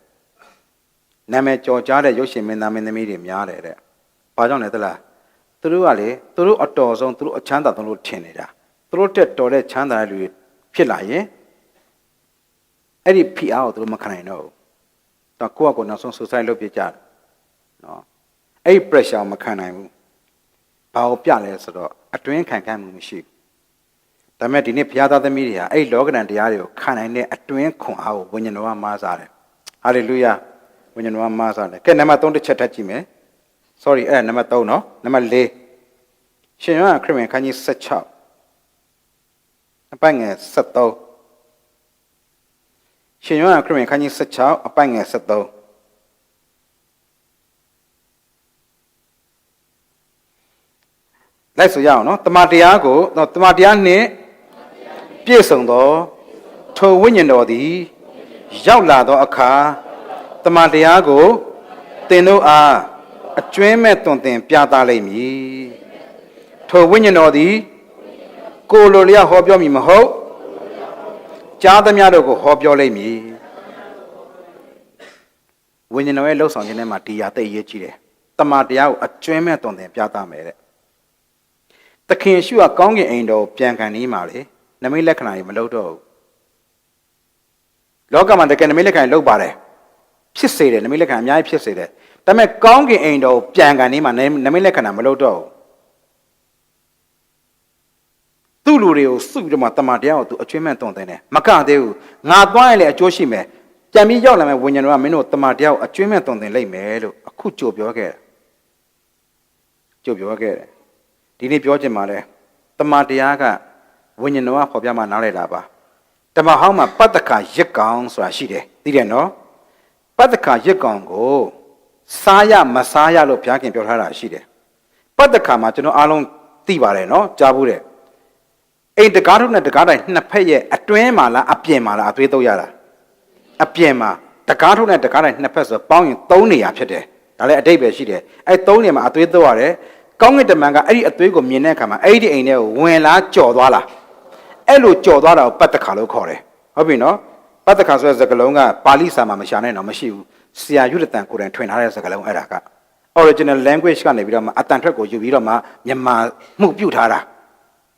နာမည်ကြော်ကြားတဲ့ရုပ်ရှင်မင်းသားမင်းသမီးတွေများတယ်တဲ့ဘာကြောင့်လဲသလား သူတို့ကလေသူတို့အတော်ဆုံးသူတို့အချမ်းသာဆုံးလို့ထင်နေတာသူတို့တက်တော်တဲ့ချမ်းသာတဲ့လူတွေဖြစ်လာရင်အဲ့ဒီဖိအားကိုသူတို့မခံနိုင်တော့ဘူးတော့ကိုယ့်အကိုနောက်ဆုံး suicide လုပ်ပြကြတယ်နော်အဲ့ဒီ pressure ကိုမခံနိုင်ဘူးဘာကိုပြလဲဆိုတော့အတွင်းခံမှုမရှိဘူးဒါပေမဲ့ဒီနေ့ဘုရားသားသမီးတွေဟာအဲ့ဒီလောကဓာတ်တရားတွေကိုခံနိုင်တဲ့အတွင်းခွန်အားကိုဝိညာဉ်တော်ကမားစားတယ်ဟာလေလုယာဝိညာဉ်တော်ကမားစားတယ်ကဲနံပါတ်3တစ်ချက်ထပ်ကြည့်မယ် sorry အဲ့နံပါတ်3နော်နံပါတ်4ရှင်ယောဟန်ခရစ်ဝင်ခန်းကြီး16အပိုင်ငယ်73ရှင်ယောဟန်ခရစ်ဝင်ခန်းကြီး16အပိုင်ငယ်73လိုက်ဆိုရအောင်နော်တမန်တရားကိုတမန်တရားနှင့်ပြည့်စုံသောထိုဝိညာဉ်တော်သည်ရောက်လာသောအခါတမန်တရားကိုသင်တို့အားအကျွမ်းမဲ့တွင်တင်ပြသလိမ့်မည်ထိုဝိညာဉ်တော်သည်ကိုလိုလျောက်ဟောပြောမည်မဟုတ်ကြားသမျှတို့ကိုဟောပြောလိမ့်မည်ဝိညာဉ်တော်ရဲ့လှုပ်ဆောင်ခြင်းထဲမှာဒီရာသိအရေးကြီးတယ်တမန်တရားကိုအကျွမ်းမဲ့တွင်တင်ပြသမယ်တဲ့သခင်ရှုကကောင်းကင်အိမ်တော်ပြန်ခံနေမှာလေနမိတ်လက္ခဏာတွေမလုပ်တော့ဘူးလောကမှာတကယ်နမိတ်လက္ခဏာလုပ်ပါတယ်ဖြစ်စေတယ်နမိတ်လက္ခဏာအများကြီးဖြစ်စေတယ်ဒါပေမဲ့ကောင်းကင်အိမ်တော်ပြန်ခံနေမှာနမိတ်လက္ခဏာမလုပ်တော့ဘူးသူ့လူတွေကိုစုပြီးတော့မှတမန်တရားကိုသူအကျွမ်းမဲ့တွန်တယ်မကသေးဘူးငါသွားရင်လည်းအကျိုးရှိမယ်ကြံပြီးရောက်လာမယ်ဝိညာဉ်တော်ကမင်းတို့တမန်တရားကိုအကျွမ်းမဲ့တွန်တယ်လိမ့်မယ်လို့အခုကြိုပြောခဲ့တယ်ကြိုပြောခဲ့တယ်ဒီနေ့ပြောချင်ပါလဲတမန်တရားကဝိညာဉ်တော်ကခေါ်ပြမှနားလည်တာပါတမန်ဟောင်းမှာပတ္တခါရစ်ကောင်ဆိုတာရှိတယ်သိတယ်နော်ပတ္တခါရစ်ကောင်ကိုစားရမစားရလို့ဘုရားခင်ပြောထားတာရှိတယ်ပတ္တခါမှာကျွန်တော်အားလုံးသိပါတယ်နော်ကြားဘူးတယ်အိမ်တကားထုတ်နဲ့တကားတိုင်းနှစ်ဖက်ရဲ့အတွင်းမှာလားအပြင်မှာလားအသွေးတုပ်ရတာအပြင်မှာတကားထုတ်နဲ့တကားတိုင်းနှစ်ဖက်ဆိုပေါင်းရင်3နေရာဖြစ်တယ်ဒါလည်းအတိတ်ပဲရှိတယ်အဲ့3နေရာမှာအသွေးတုပ်ရတယ်ကောင်းကင်တမန်ကအဲ့ဒီအသွေးကိုမြင်တဲ့အခါမှာအဲ့ဒီအိမ်ထဲကိုဝင်လာကြော်သွားလာအဲ့လိုကြော်သွားတာကိုပတ္တခါလို့ခေါ်တယ်ဟုတ်ပြီနော်ပတ္တခါဆိုတဲ့စကားလုံးကပါဠိစာမှာမရှာနဲ့တော့မရှိဘူးဆရာယုဒတန်ကိုယ်တိုင်ထွင်ထားတဲ့စကားလုံးအဲ့ဒါက original language ကနေပြီးတော့မှအတန်ထွက်ကိုယူပြီးတော့မှမြန်မာမှုပြုတ်ထားတာ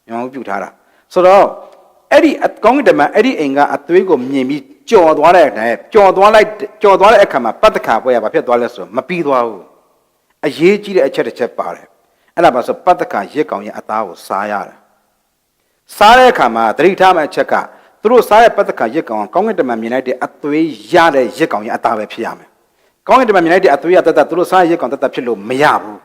မြန်မာမှုပြုတ်ထားတာဆိုတော့အဲ့ဒီကောင်းကင်တမန်အဲ့ဒီအိမ်ကအသွေးကိုမြင်ပြီးကြော်သွားတဲ့အခါကြော်သွားတဲ့အခါမှာပတ္တခါပွဲရဘာဖြစ်သွားလဲဆိုတော့မပြီးသွားဘူးအရေးကြီးတဲ့အချက်တစ်ချက်ပါတယ်အဲ့ဒါပါဆိုပတ္တခါရစ်ကောင်ရဲ့အသားကိုစားရတယ်စားတဲ့အခါမှာသတိထားမယ့်အချက်ကသူတို့စားတဲ့ပတ္တခါရစ်ကောင်ကောင်းကင်တမန်မြင်လိုက်တဲ့အသွေးရတဲ့ရစ်ကောင်ရဲ့အသားပဲဖြစ်ရမယ်ကောင်းကင်တမန်မြင်လိုက်တဲ့အသွေးရတတ်သူတို့စားရစ်ကောင်တတ်ဖြစ်လို့မရဘူး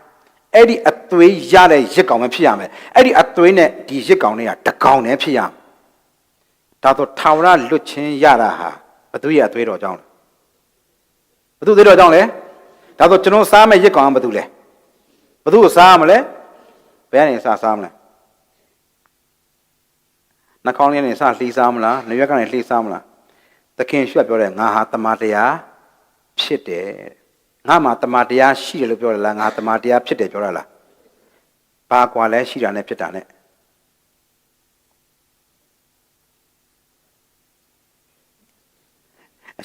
အဲ့ဒီအသွေးရတဲ့ရစ်ကောင်ပဲဖြစ်ရမယ်အဲ့ဒီအသွေးနဲ့ဒီရစ်ကောင်တွေကတကောင်နဲ့ဖြစ်ရမယ်ဒါဆိုထာဝရလွတ်ချင်းရတာဟာဘသူရဲ့အသွေးတော်ကြောင့်လဲဘသူသွေးတော်ကြောင့်လဲဒါဆိုကျွန်တော်စားမယ့်ရစ်ကောင်ကဘသူလဲဘသူကိုစားရမလဲဘယ်ကနေစားမလဲနှာခေါင်းလေးနဲ့စလှီးစားမလားနှရွက်ကနေလှီးစားမလားသခင်ရွှက်ပြောတယ်ငါဟာတမန်တရားဖြစ်တယ်ငါမှာတမန်တရားရှိတယ်လို့ပြောတယ်လားငါတမန်တရားဖြစ်တယ်ပြောတာလားဘာကွာလဲရှိတာနဲ့ဖြစ်တာနဲ့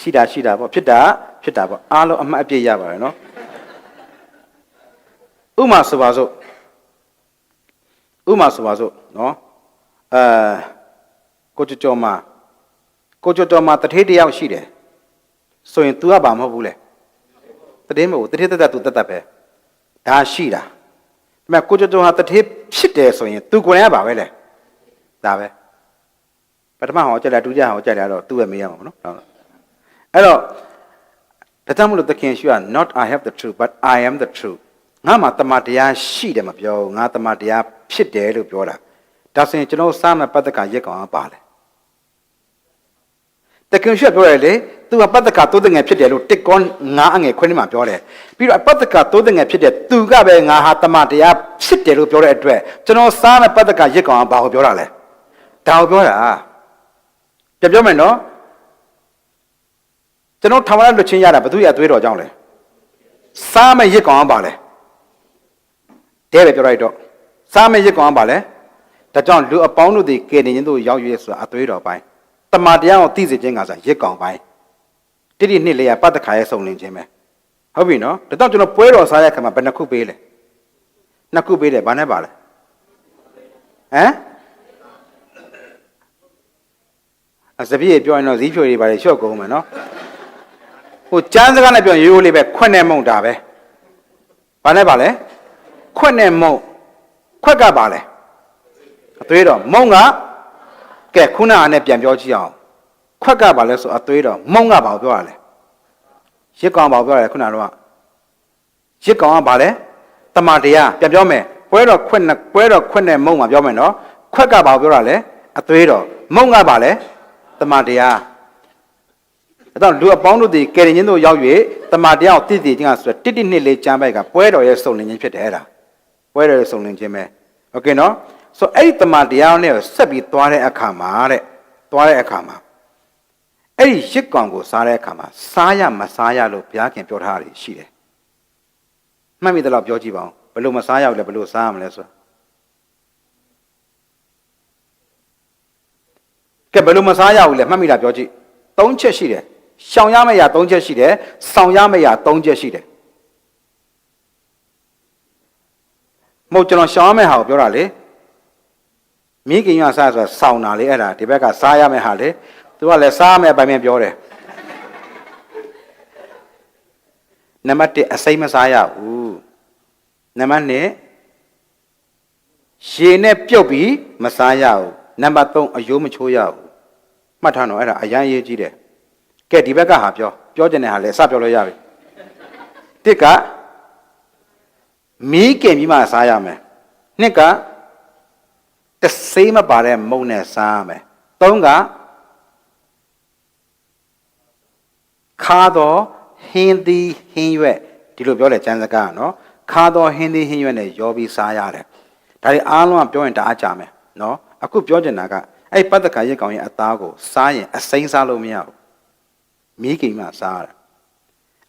ရှိတာပေါ့ဖြစ်တာပေါ့အားလုံးအမှတ်အပြည့်ရပါတယ်နော်ဥမာဆိုပါစို့နော်ကိုကျော်မှာတထေးတယောက်ရှိတယ်ဆိုရင် तू ကဘာမဟုတ်ဘူးလေတထေးမဟုတ်တထေးတက် तू တက်ပဲဒါရှိတာဒါပေမဲ့ကိုကျော်ဟာတထေးဖြစ်တယ်ဆိုရင် तू ကိုယ်တိုင်ကဘာပဲလဲဒါပဲပထမဟောကြတယ်ဒုတိယဟောကြတယ်တော့ तू ပဲမေးရမှာပေါ့နော်အဲ့တော့ဒါကြောင့်မလို့သခင်ရှိက not I have the truth but I am the truth ငါမှာတမန်တရားရှိတယ်မပြောဘူးငါတမန်တရားဖြစ်တယ်လို့ပြောတာဒါဆိုရင်ကျွန်တော်စားမဲ့ပတ္တကရက်ကောင်ပါလေတခင်ရှိပြောတယ်လေသူကပတ္တကတိုးတဲ့ငယ်ဖြစ်တယ်လို့တစ်ကောငါအငယ်ခွင်းထဲမှာပြောတယ်ပြီးတော့ပတ္တကတိုးတဲ့ငယ်ဖြစ်တယ်သူကပဲငါဟာတမန်တရားဖြစ်တယ်လို့ပြောတဲ့အတွက်ကျွန်တော်စားမဲ့ပတ္တကရက်ကောင်ဘာကိုပြောတာလဲဒါကိုပြောတာပြောမယ်နော်ကျွန်တော်ထာဝရလွတ်ချင်းရတာဘသူရဲ့အသွေးတော်ကြောင့်လဲစားမဲ့ရက်ကောင်ပါလေတဲ့ပဲပြောလိုက်တော့စားမဲ့ရက်ကောင်ပါလေဒါကြောင့်လူအပေါင်းတို့ဒီကယ်တင်ခြင်းတို့ရောက်ရွေးဆိုတာအသွေးတော်ပိုင်းတမန်တရားကိုသိစေခြင်းကဆိုရက်ကောင်ပိုင်းတိတိနှစ်လေးရပတ္တခါရဲ့စုံလင်ခြင်းပဲဟုတ်ပြီနော်ဒါကြောင့်ကျွန်တော်ပွဲတော်စားရခါမှာဘယ်နှခုပေးလဲ နှစ်ခုပေးတယ်ဘာနဲ့ပါလဲဟမ်စပည့်ပြောရင်တော့ဇီးဖြိုတွေပါလေရှော့ကုန်မယ်နော်ဟိုကျမ်းစကားနဲ့ပြောရင်ရိုးရိုးလေးပဲခွက်နဲ့မုံတာပဲဘာနဲ့ပါလဲခွက်နဲ့မုံခွက်ကပါလဲအသွေးတော်မုံကကဲခုနကနဲ့ပြန်ပြောကြည့်အောင်ခွက်ကပါလဲဆိုအသွေးတော်မုံကဘာကိုပြောရလဲရစ်ကောင်ဘာကိုပြောရလဲခုနကတော့ရစ်ကောင်ကဘာလဲတမန်တရားပြန်ပြောမယ်ပွဲတော်ခွက်နဲ့မုံမှာပြောမယ်နော်ခွက်ကဘာကိုပြောရလဲအသွေးတော်မုံကဘာလဲတမန်တရားအဲ့တော့လူအပေါင်းတို့ဒီကယ်ရင်ချင်းတို့ရောက်၍တမန်တရားကိုတည်တည်ချင်းကဆိုတော့တစ်နှစ်လေးကျမ်းပိုက်ကပွဲတော်ရဲ့စုံလင်ခြင်းဖြစ်တယ်အဲ့ဒါပွဲတော်ရဲ့စုံလင်ခြင်းပဲโอเคနော်ဆိုအဲ့ဒီတမန်တရားနဲ့ဆက်ပြီးသွားတဲ့အခါမှာအဲ့ဒီရစ်ကောင်ကိုစားတဲ့အခါမှာစားရမစားရလို့ဘုရားခင်ပြောထားတာရှိတယ်မှတ်မိတယ်လို့ပြောကြည့်ပါဦးဘယ်လိုမစားရဘူးလဲဘယ်လိုစားရမလဲဆိုတာကဲဘယ်လိုမစားရဘူးလဲမှတ်မိတာပြောကြည့်၃ချက်ရှိတယ်ရှောင်ရမယ့်အရာ၃ချက်ရှိတယ်ဆောင်ရမယ့်အရာ၃ချက်ရှိတယ်မဟုတ်ကျွန်တော်ရှောင်ရမယ့်ဟာကိုပြောတာလေမိခင်ရစားဆိုတာဆောင်းတာလေအဲ့ဒါဒီဘက်ကစားရမယ့်ဟာလေသူကလည်းစားရမယ့်အပိုင်းပဲပြောတယ်နံပါတ်1အစိမ်းမစားရဘူးနံပါတ်2ရေနဲ့ပြုတ်ပြီးမစားရဘူးနံပါတ်3အယိုးမချိုးရဘူးမှတ်ထားတော့အဲ့ဒါအရန်ရေးကြီးတယ်ကဲဒီဘက်ကဟာပြောချင်တဲ့ဟာလည်းစပြောလို့ရပြီတစ်ကမီးကင်ပြီးမှစားရမယ်နှစ်ကတစိမ့်မပါတဲ့မုံနဲ့စားရမယ်သုံးကခါတော့ဟင်းသီးဟင်းရွက်ဒီလိုပြောတယ်ကျမ်းစကားနော်ခါတော့ဟင်းသီးဟင်းရွက်နဲ့ရောပြီးစားရတယ်ဒါတွေအားလုံးကပြောရင်တအားကြမယ်နော်အခုပြောချင်တာကအဲ့ပတ္တကရက်ကောင်ရဲ့အသားကိုစားရင်အစိမ်းစားလို့မရဘူးမီးကိမှစားရတာ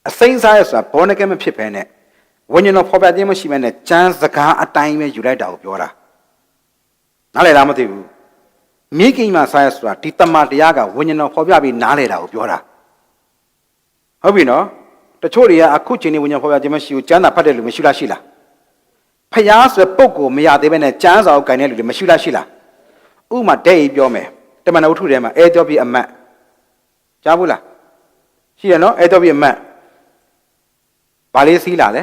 အစိမ်းစားရဆိုတာဘောနကဲမဖြစ်ဘဲနဲ့ဝိညာဉ်တော်ဖော်ပြခြင်းမရှိဘဲနဲ့ကျမ်းစကားအတိုင်းပဲယူလိုက်တာကိုပြောတာနားလည်လားမသိဘူးမီးကိမှစားရဆိုတာဒီတမန်တရားကဝိညာဉ်တော်ဖော်ပြပြီးနားလည်တာကိုပြောတာဟုတ်ပြီနော်တချို့တွေကအခုချိန်နေဝိညာဉ်ဖော်ပြခြင်းမရှိဘူးကျမ်းစာဖတ်တဲ့လူမရှိလားရှိလားဖျားဆိုတဲ့ပုံကိုမရသေးဘဲနဲ့ကျမ်းစာကိုကင်တဲ့လူတွေမရှိလားရှိလားဥမာတဲ့ရေးပြောမယ်တမန်တော်ထုထဲမှာအဲတော်ပြီအမတ်ကြားဘူးလားရှိရနော်အဲတော်ပြီအမတ်ဘာလေးစီးလာလဲ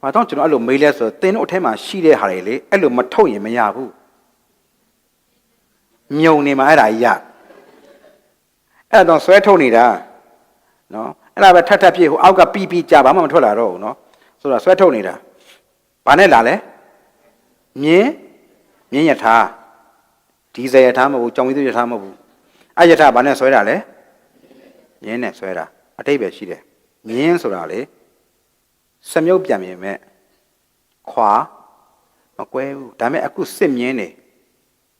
ဘာတော့ကျွန်တော်အဲ့လိုမေးလဲဆိုတော့တင်းတို့အထက်မှာရှိတဲ့ဟာတွေလေအဲ့လိုမထုတ်ရင်မရဘူးမြုံနေမှာအဲ့ဒါကြီးရအဲ့တော့ဆွဲထုတ်နေတာနော်အဲ့ဒါပဲထပ်ပြည့်ဟိုအောက်ကပီပီကြဘာမှမထွက်လာတော့ဘူးနော်ဆိုတော့ဆွဲထုတ်နေတာဘာနဲ့လာလဲမြင်းယထာဒီဇယ်ယထာမဟုတ်ဘူးကြောင်ဝိသုယထာမဟုတ်ဘူးအဲ့ယထာဘာနဲ့ဆွဲတာလဲမြင်းနဲ့ဆွဲတာအတိတ်ပဲရှိတယ်မြင်းဆိုတာလေစမြုပ်ပြန်မြင်မဲ့ခွာမကွဲဘူးဒါပေမဲ့အခုစစ်မြင်းနေ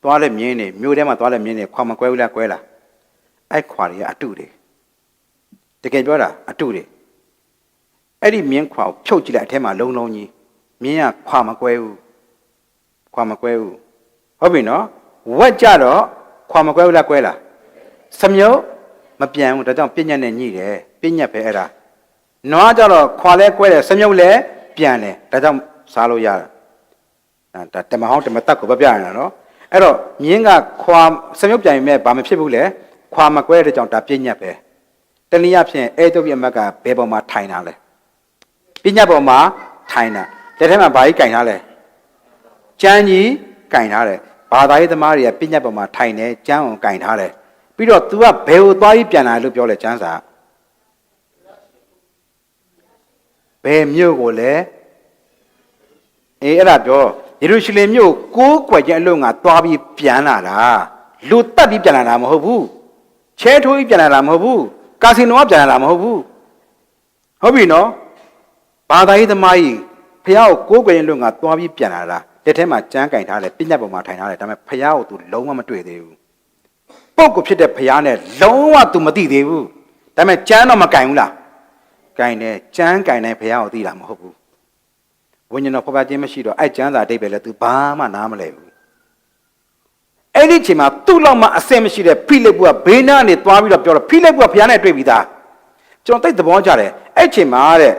သွားတဲ့မြင်းနေမြို့ထဲမှာသွားတဲ့မြင်းနေခွာမကွဲဘူးလားကွဲလားအဲ့ခွာတွေကအတုတွေတကယ်ပြောတာအတုတွေအဲ့ဒီမြင်းခွာကိုဖြုတ်ကြည့်လိုက်အထဲမှာလုံးလုံးကြီးမြင်းကခွာမကွဲဘူးဟုတ်ပြီနော်ဝက်ကြတော့ခွာမကွဲဘူးလားကွဲလားစမြုပ်မပြန်ဘူးဒါကြောင့်ပြညတ်နဲ့ညှိတယ်ပြညတ်ပဲအဲ့ဒါနွားကြတော့ခွာလဲကွဲတယ်စမြုပ်လဲပြန်တယ်ဒါကြောင့်စားလို့ရတာဒါတမဟောင်းတမတက်ကိုပြပြရတာနော်အဲ့တော့မြင်းကခွာစမြုပ်ပြန်ရင်မဲ့ဘာမဖြစ်ဘူးလေခွာမကွဲတဲ့ကြောင့်ဒါပြညတ်ပဲတနည်းအားဖြင့်အဲတုပ်ပြမက်ကဘယ်ပေါ်မှာထိုင်တာလဲပြညတ်ပေါ်မှာထိုင်တာလက်ထဲမှာဘာကြီးကင်ထားလဲကျမ်းကြီးကင်ထားတယ်ဘာသာရေးသမားတွေကပြညတ်ပေါ်မှာထိုင်တယ်ကျမ်းကိုကင်ထားတယ်ပြီးတော့ तू ကဘယ်ကိုသွားပြီးပြန်လာလို့ပြောလဲကျမ်းစာဘယ်မြို့ကိုလဲအဲ့ဒါပြောယေရုရှလင်မြို့ကိုးကွယ်ခြင်းအလို့ငါသွားပြီးပြန်လာတာလူတက်ပြီးပြန်လာတာမဟုတ်ဘူးချဲထိုးပြီးပြန်လာတာမဟုတ်ဘူးကာစီနိုကပြန်လာတာမဟုတ်ဘူးဟုတ်ပြီနော်ဘာသာရေးသမားကြီးဖះကိုကိုးကွယ်ခြင်းလို့ငါသွားပြီးပြန်လာတာလက်ထဲမှာကျမ်းကင်ထားတယ်ပြညတ်ပေါ်မှာထိုင်ထားတယ်ဒါပေမဲ့ဖះကို तू လုံးဝမတွေ့သေးဘူးပုတ်ကိုဖြစ်တဲ့ဖះနဲ့လုံးဝ तू မသိသေးဘူးဒါပေမဲ့ကျမ်းတော့မကင်ဘူးလားကင်တယ်ကျမ်းကင်တိုင်းဖះကိုသိတာမဟုတ်ဘူးဝိညာဉ်တော်ဖော်ပြခြင်းမရှိတော့အဲ့ကျမ်းစာအဓိပ္ပာယ်လဲ तू ဘာမှနားမလဲဘူးအဲ့ဒီချိန်မှာသူ့လောက်မှအဆင်မရှိတဲ့ဖိလိပ္ပုကဘေးနားနေသွားပြီးတော့ပြောတော့ဖိလိပ္ပုကဖះနဲ့တွေ့ပြီးသားကျွန်တော်သိသဘောကျတယ်အဲ့ချိန်မှာတဲ့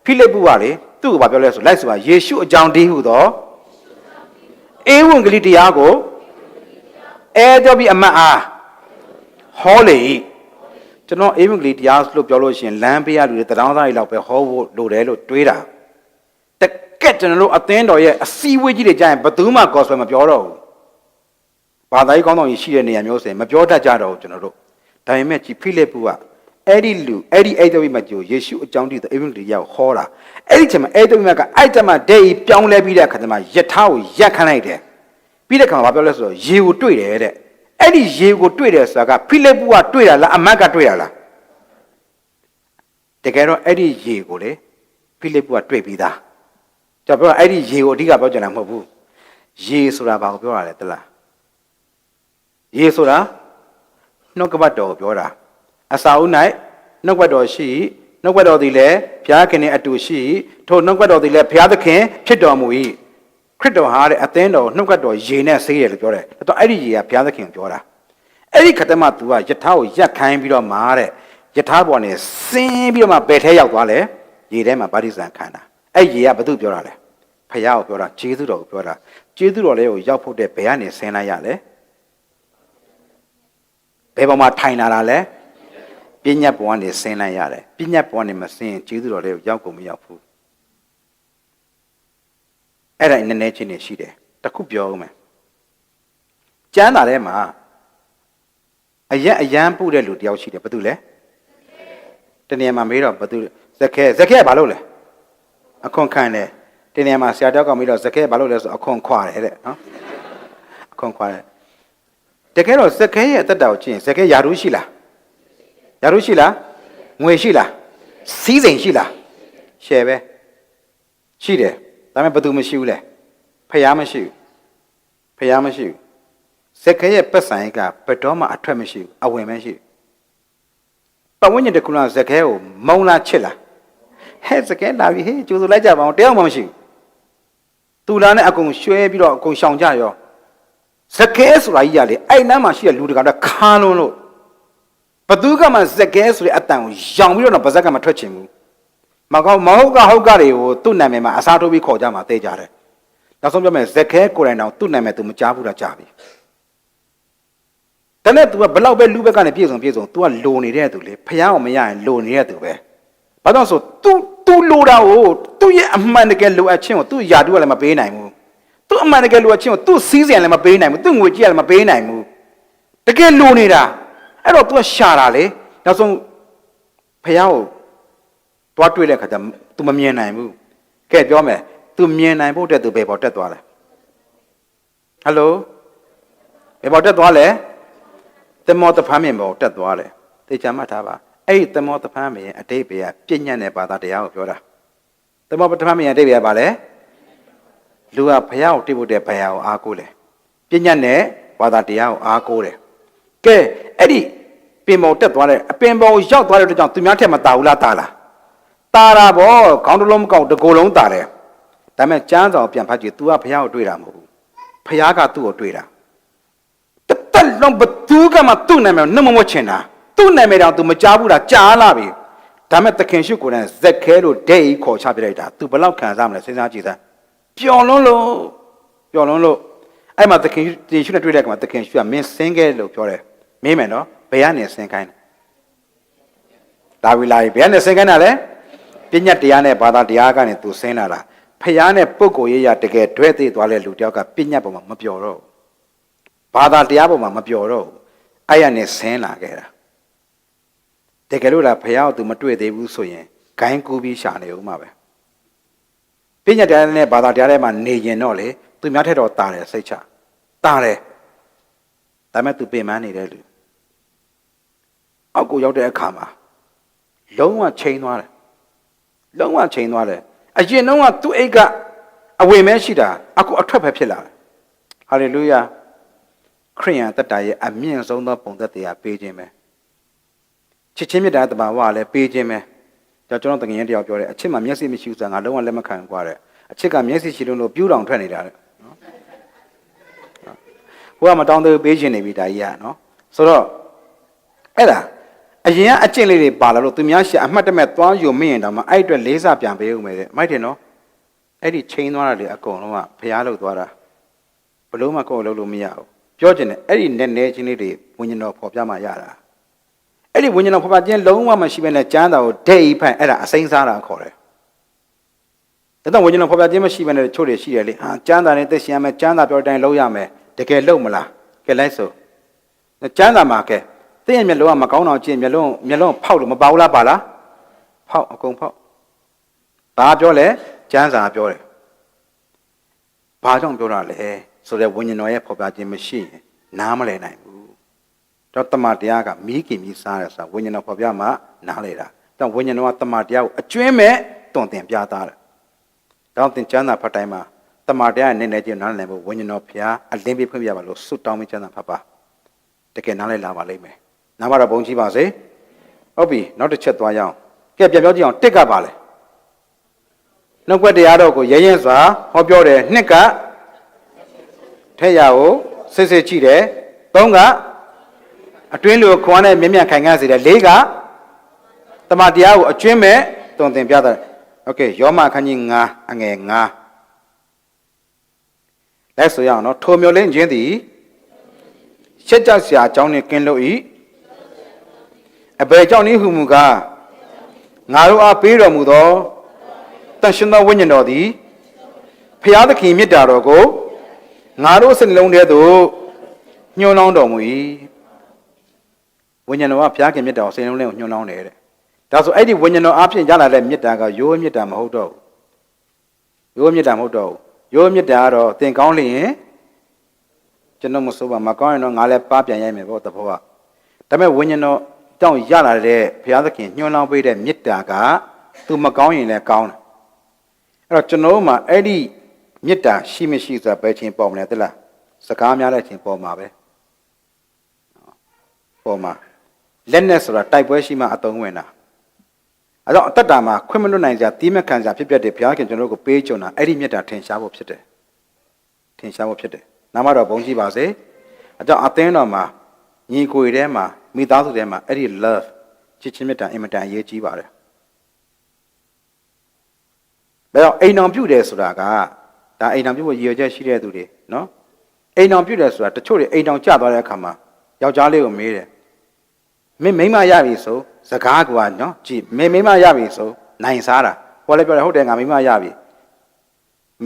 ဖိလိပ္ပုကလေသူ သူ့ကိုဘာပြောလဲဆိုလိုက်ဆိုတာယေရှုအကြောင်းတည်းဟုသောဧဝံဂေလိတရားကိုအဲကြောင့်ပြီးအမတ်အားဟောလေကျွန်တော်ဧဝံဂေလိတရားလို့ပြောလို့ရှိရင်လမ်းပေးရလူတွေတရားသားတွေလောက်ပဲဟောဖို့လိုတယ်လို့တွေးတာတကက်ကျွန်တော်တို့အသင်းတော်ရဲ့အစည်းအဝေးကြီးတွေကြာရင်ဘယ်သူမှ gospel မပြောတော့ဘူးဘာသာရေးကောင်းဆောင်ကြီးရှိတဲ့နေရာမျိုးဆိုရင်မပြောတတ်ကြတော့ဘူးကျွန်တော်တို့ဒါပေမဲ့ကြည်ဖိလိပ္ပုကအဲ့ဒီလူအဲ့ဒီအဲ့တော်ကြီးမှာကြိုယေရှုအကြောင်းတည်းသောဧဝံဂေလိတရားကိုဟောတာအဲ့ဒီချိန်မှာအဲ့တော်ကြီးကအဲ့တမဒဲကြီးပြောင်းလဲပြီးတဲ့အခါကျမှယထာကိုရက်ခန့်လိုက်တယ်ပြီးတဲ့အခါမှာဘာပြောလဲဆိုတော့ရေကိုတွေ့တယ်တဲ့အဲ့ဒီရေကိုတွေ့တယ်ဆိုတာကဖိလိပ္ပုကတွေ့တာလားအမတ်ကတွေ့တာလားတကယ်တော့အဲ့ဒီရေကိုလေဖိလိပ္ပုကတွေ့ပြီးသားကျွန်တော်ပြောအဲ့ဒီရေကိုအဓိကပြောချင်တာမဟုတ်ဘူးရေဆိုတာဘာကိုပြောတာလဲတလားရေဆိုတာနှုတ်ကပတ်တော်ကိုပြောတာအစာအုပ်၌နှုတ်ကပတ်တော်ရှိနှုတ်ကပတ်တော်သည်လည်းဘုရားခင်နဲ့အတူရှိထို့နှုတ်ကပတ်တော်သည်လည်းဘုရားသခင်ဖြစ်တော်မူ၏ခရစ်တော်ဟာတဲ့အသင်းတော်နှုတ်ကပတ်တော်ရေနဲ့ဆေးတယ်လို့ပြောတယ်။အဲ့ဒီရေကဘုရားသခင်ကိုပြောတာ။အဲ့ဒီခတ္တမသူကယထာကိုရက်ခိုင်းပြီးတော့မာတဲ့ယထာပေါ်နေဆင်းပြီးတော့မှဘယ်ထဲရောက်သွားလဲရေထဲမှာဗတ္တိဇံခံတာ။အဲ့ရေကဘာသူပြောတာလဲ။ဘုရားကိုပြောတာကျေးဇူးတော်ကိုပြောတာကျေးဇူးတော်လေးကိုရောက်ဖို့တဲ့ဘယ်ကနေဆင်းလိုက်ရလဲ။ဘယ်ပေါ်မှာထိုင်လာတာလဲ။ပညာပေါ်ကနေဆင်းလိုက်ရတယ်ပညာပေါ်ကနေမဆင်းရင်ကျေးဇူးတော်လေးကိုရောက်ကုန်မရောက်ဘူးအဲ့ဒါနည်းနည်းချင်းနေရှိတယ်တခုပြောဦးမယ်ကျမ်းစာထဲမှာအယံပုတဲ့လူတယောက်ရှိတယ်ဘာတူလဲတနေရာမှာမေးတော့ဘာတူဇခဲဘာလို့လဲအခွန်ခံတယ်တနေရာမှာဆရာတောက်ကမေးတော့ဇခဲဘာလို့လဲဆိုအခွန်ခွာတယ်တဲ့နော်အခွန်ခွာတယ်တကယ်တော့ဇခဲရဲ့အသက်တာကိုကြည့်ရင်ဇခဲယာရုရှိလားယာရုရှိလားငွေရှိလားစီးစိမ်ရှိလားရှယ်ပဲရှိတယ်ဒါပေမဲ့ဘယ်သူမရှိဘူးလဲဖယားမရှိဘူးဖယားမရှိဘူးဇက်ခဲရဲ့ပတ်ဆိုင်ကဘယ်တော့မှအထွက်မရှိဘူးအဝင်ပဲရှိတယ်ပတ်ဝန်းကျင်တစ်ခုလုံးဇက်ခဲကိုမုံလားချစ်လားဟဲ့ဇက်ခဲလာပြီဟေးကြိုးစိုးလိုက်ကြပါအောင်တယောက်မှမရှိဘူးသူလာနဲ့အကုန်ရွှဲပြီးတော့အကုန်ရှောင်ကြရောဇက်ခဲဆိုတာကြီးရလေအဲ့နားမှာရှိတဲ့လူတကတော့ခါလွန်းလို့ဘသူကမှဇက်ကဲဆိုတဲ့အတန်ကိုရောင်ပြီးတော့ဗဇက်ကမထွက်ချင်ဘူးမဟုတ်ကတွေကိုသူ့နာမည်မှာအစားထိုးပြီးခေါ်ကြမှာသိကြတယ်နောက်ဆုံးပြောမယ်ဇက်ခဲကိုယ်တိုင်တော့သူ့နာမည်သူမကြားဘူးလားကြားပြီဒါနဲ့ तू ကဘလောက်ပဲလူဘက်ကနေပြည့်စုံ तू ကလိုနေတဲ့သူလေဖျားအောင်မရရင်လိုနေတဲ့သူပဲဘာလို့ဆို तू လိုတာကိုသူ့ရဲ့အမှန်တကယ်လိုအပ်ခြင်းကိုသူ့ယာတုကလည်းမပေးနိုင်ဘူးသူ့အမှန်တကယ်လိုအပ်ခြင်းကိုသူ့စီးစံလည်းမပေးနိုင်ဘူးသူ့ငွေကြီးကလည်းမပေးနိုင်ဘူးတကယ်လိုနေတာအဲ့တော့ तू ရှာတာလေနောက်ဆုံးဖះကိုတွားတွေ့တဲ့ခါကျ तू မမြင်နိုင်ဘူးကဲပြောမယ် तू မြင်နိုင်ဖို့အတွက် तू ဘယ်ပေါ်တက်သွားလဲဟယ်လိုဘယ်ပေါ်တက်သွားလဲသမောတဖမ်းမြင်ပေါ်တက်သွားတယ်သိချင်မှတ်ထားပါအဲ့ဒီသမောတဖမ်းမြင်အတိတ်ပဲပြည့်ညတ်တဲ့ဘာသာတရားကိုပြောတာသမောတဖမ်းမြင်အတိတ်ပဲပါလဲလူကဖះကိုတိဖို့တဲ့ဘယာကိုအားကိုးတယ်ပြည့်ညတ်တဲ့ဘာသာတရားကိုအားကိုးတယ်ကဲအဲ့ဒီပင်ပေါ်တက်သွားတယ်အပင်ပေါ်ရောက်သွားတဲ့အတွက်ကြောင့်သူများထက်မတာဘူးလားတာလားတာတာဗောခေါင်းတစ်လုံးမကောက်တစ်ကိုယ်လုံးတာတယ်ဒါပေမဲ့ကျမ်းစာကိုပြန်ဖတ်ကြည့် तू ကဘုရားကိုတွေ့တာမဟုတ်ဘူးဘုရားကသူ့ကိုတွေ့တာတက်လုံးဘသူကမှသူ့နာမည်နှမမချင်တာသူ့နာမည်တောင် तू မကြားဘူးလားကြားလာပြီဒါပေမဲ့သခင်ရှုကိုယ်တိုင်ဇက်ခဲလို့ဒဲ့ကြီးခေါ်ချပြလိုက်တာ तू ဘယ်လောက်ခံစားမလဲစဉ်းစားကြည့်စမ်းပျော်လွန်းလို့အဲ့မှာသခင်ရှုနဲ့တွေ့တဲ့အခါမှာသခင်ရှုကမင်းဆင်းခဲ့လို့ပြောတယ်မင်းမယ်နော်ဘယ်ကနေဆင်းခိုင်းဒါဝိလာကြီးဘယ်ကနေဆင်းခိုင်းတာလဲပညာတရားနဲ့ဘာသာတရားကနေသူဆင်းလာတာဖျားနဲ့ပုဂ္ဂိုလ်ရေးရတကယ်တွဲသိသွားတဲ့လူတယောက်ကပညာပေါ်မှာမပျော်တော့ဘာသာတရားပေါ်မှာမပျော်တော့အဲ့ရနေဆင်းလာခဲ့တာတကယ်လို့လားဖျားကိုသူမတွေ့သေးဘူးဆိုရင်ဂိုင်းကူးပြီးရှာနေဦးမှာပဲပညာတရားနဲ့ဘာသာတရားထဲမှာနေရင်တော့လေသူများထက်တော့တာတယ်စိတ်ချတာတယ်ဒါမဲ့သူပင်ပန်းနေတဲ့လူအောက်ကိုရောက်တဲ့အခါမှာလုံးဝချိန်သွားတယ်အရင်တော့ကသူ့အိတ်ကအဝင်မဲရှိတာအခုအထွက်ပဲဖြစ်လာတယ်ဟာလေလုယာခရိယန်သက်တာရဲ့အမြင့်ဆုံးသောပုံသက်တရားပေးခြင်းပဲချစ်ချင်းမြတ်တာတဘာဝကလည်းပေးခြင်းပဲကျွန်တော်တကယ်ရင်တယောက်ပြောတယ်အချစ်မှာမျက်စိမရှိဘူးဆိုတာငါလုံးဝလက်မခံကြွားတယ်အချစ်ကမျက်စိရှိလို့ပြူးတောင်ထွက်နေတာတဲ့နော်ဟိုကမတောင်းသေးပေးခြင်းနေပြီဒါကြီးကနော်ဆိုတော့အဲ့ဒါအရင်ကအကျင့်လေးတွေပါလာလို့သူများရှာအမှတ်တမဲ့သွားယူမင်းရင်တောင်မှအဲ့အတွက်လေးစားပြန်ပေးဦးမယ်တဲ့မိုက်တယ်နော် အဲ့ဒီချိန်သွားတာလေအကုန်လုံးကဖျားလို့သွားတာဘလို့မှကိုယ်လုံးလို့မရဘူးပြောချင်တယ်အဲ့ဒီနဲ့နေချင်းလေးတွေဝိညာဉ်တော်ဖော်ပြမှရတာအဲ့ဒီဝိညာဉ်တော်ဖော်ပြခြင်းလုံးဝမရှိဘဲနဲ့ကျမ်းစာကိုဒိတ်ဖန်အဲ့ဒါအစိမ်းစားတာခေါ်တယ်ဒါတော့ဝိညာဉ်တော်ဖော်ပြခြင်းမရှိဘဲနဲ့ချို့တွေရှိတယ်လေဟာကျမ်းစာနဲ့သိရှင်ရမယ်ကျမ်းစာပြောတဲ့အတိုင်းလုပ်ရမယ်တကယ်လုပ်မလားကဲလိုက်ဆိုကျမ်းစာမှာကဲသိရင်မျက်လုံးကမကောင်းတော့ချင်းမျက်လုံးဖောက်လို့မပါဘူးလားပါလားဖောက်အကုန်ဖောက်ဘာပြောလဲကျမ်းစာပြောတယ်ဘာကြောင့်ပြောတာလဲဆိုတော့ဝိညာဉ်တော်ရဲ့ဖော်ပြခြင်းမရှိရင်နားမလည်နိုင်ဘူးတော့တမန်တရားကမီးခင်ပြီးစားတယ်ဆိုတာဝိညာဉ်တော်ဖော်ပြမှနားလေတာတော့ဝိညာဉ်တော်ကတမန်တရားကိုအကျွင်းမဲ့တွင်တင်ပြသားတယ်တော့သင်ကျမ်းစာဖတ်တိုင်းမှာတမန်တရားနဲ့နေချင်းနားလည်ဖို့ဝိညာဉ်တော်ဖျားအလင်းပေးဖွင့်ပြပါလို့ဆုတောင်းပြီးကျမ်းစာဖတ်ပါတကယ်နားလည်လာပါလိမ့်မယ်နားမတော့ဘုန်းကြီးပါစေဟုတ်ပြီနောက်တစ်ချက်သွားရအောင်ကဲပြန်ပြောကြည့်အောင်တစ်ကပါလေနှုတ်ကပတ်တရားတော်ကိုရဲရဲစွာဟောပြောတယ်နှစ်ကထက်ရကိုစစ်စစ်ကြည့်တယ်သုံးကအတွင်းလူခွာနဲ့မြင့်မြတ်ခိုင်ခန့်စေတယ်လေးကတမန်တရားကိုအကျွင်းမဲ့တုံသင်ပြတာโอเคယောမခန်းကြီး9အငယ်9လက်ဆိုရအောင်နော်ထိုမျိုးလင်းခြင်းသည်ရှက်ကြဆရာအကြောင်းနဲ့ကင်းလို့ဤအဘယ်ကြောင့်နည်းဟုမူကားငါတို့အားပေးတော်မူသောတန်ရှင်သောဝိညာဉ်တော်သည်ဖျားသခင်မြတ်တာတော်ကိုငါတို့စိတ်နှလုံးထဲသို့ညှိုးနှောင်းတော်မူ၏ဝိညာဉ်တော်ကဖျားခင်မြတ်တာကိုစိတ်နှလုံးထဲကိုညှိုးနှောင်းတယ်တဲ့ဒါဆိုအဲ့ဒီဝိညာဉ်တော်အဖြစ်ရလာတဲ့မြတ်တာကရိုးမြတ်တာမဟုတ်တော့ဘူးရိုးမြတ်တာမဟုတ်တော့ဘူးရိုးမြတ်တာကတော့သင်ကောင်းလျင်ကျွန်တော်မဆိုးပါမကောင်းရင်တော့ငါလည်းပါပြန်ရိုက်မယ်ပေါ့တဘောကဒါပေမဲ့ဝိညာဉ်တော်တောင်းရလာတဲ့ဘုရားသခင်ညှိုးနှောင်းပေးတဲ့မြတ်တာကသူမကောင်းရင်လည်းကောင်းတယ်အဲ့တော့ကျွန်တော်မှအဲ့ဒီမြတ်တာရှိမရှိဆိုတာပဲချင်းပေါ်မလဲသလားစကားများတဲ့ချင်းပေါ်မှာပဲပေါ်မှာလက်နဲ့ဆိုတာတိုက်ပွဲရှိမှအသုံးဝင်တာအဲ့တော့အတ္တတာမှာခွင့်မလွတ်နိုင်စရာတီးမခံစရာဖြစ်ပျက်တဲ့ဘုရားခင်ကျွန်တော်တို့ကိုပေးကြုံတာအဲ့ဒီမြတ်တာထင်ရှားဖို့ဖြစ်တယ်ထင်ရှားဖို့ဖြစ်တယ်နာမတော်ဘုန်းကြီးပါစေအကြောင်းအသင်းတော်မှာညီကိုတွေထဲမှာမိသားစုထဲမှာအဲ့ဒီ love ချစ်ချင်းမြတ်တာအင်မတန်အရေးကြီးပါတယ်ဒါကြောင့်အိမ်တော်ပြုတယ်ဆိုတာကဒါအိမ်တော်ပြုဖို့ရည်ရွယ်ချက်ရှိတဲ့သူတွေနော်အိမ်တော်ပြုတယ်ဆိုတာတချို့တွေအိမ်တော်ကျသွားတဲ့အခါမှာယောက်ျားလေးကိုမေးတယ်မင်းမိန်းမရပြီဆိုစကားကွာနော်ကြည့်မင်းမိန်းမရပြီဆိုနိုင်စားတာဟောလည်းပြောတယ်ဟုတ်တယ်ငါမိန်းမရပြီ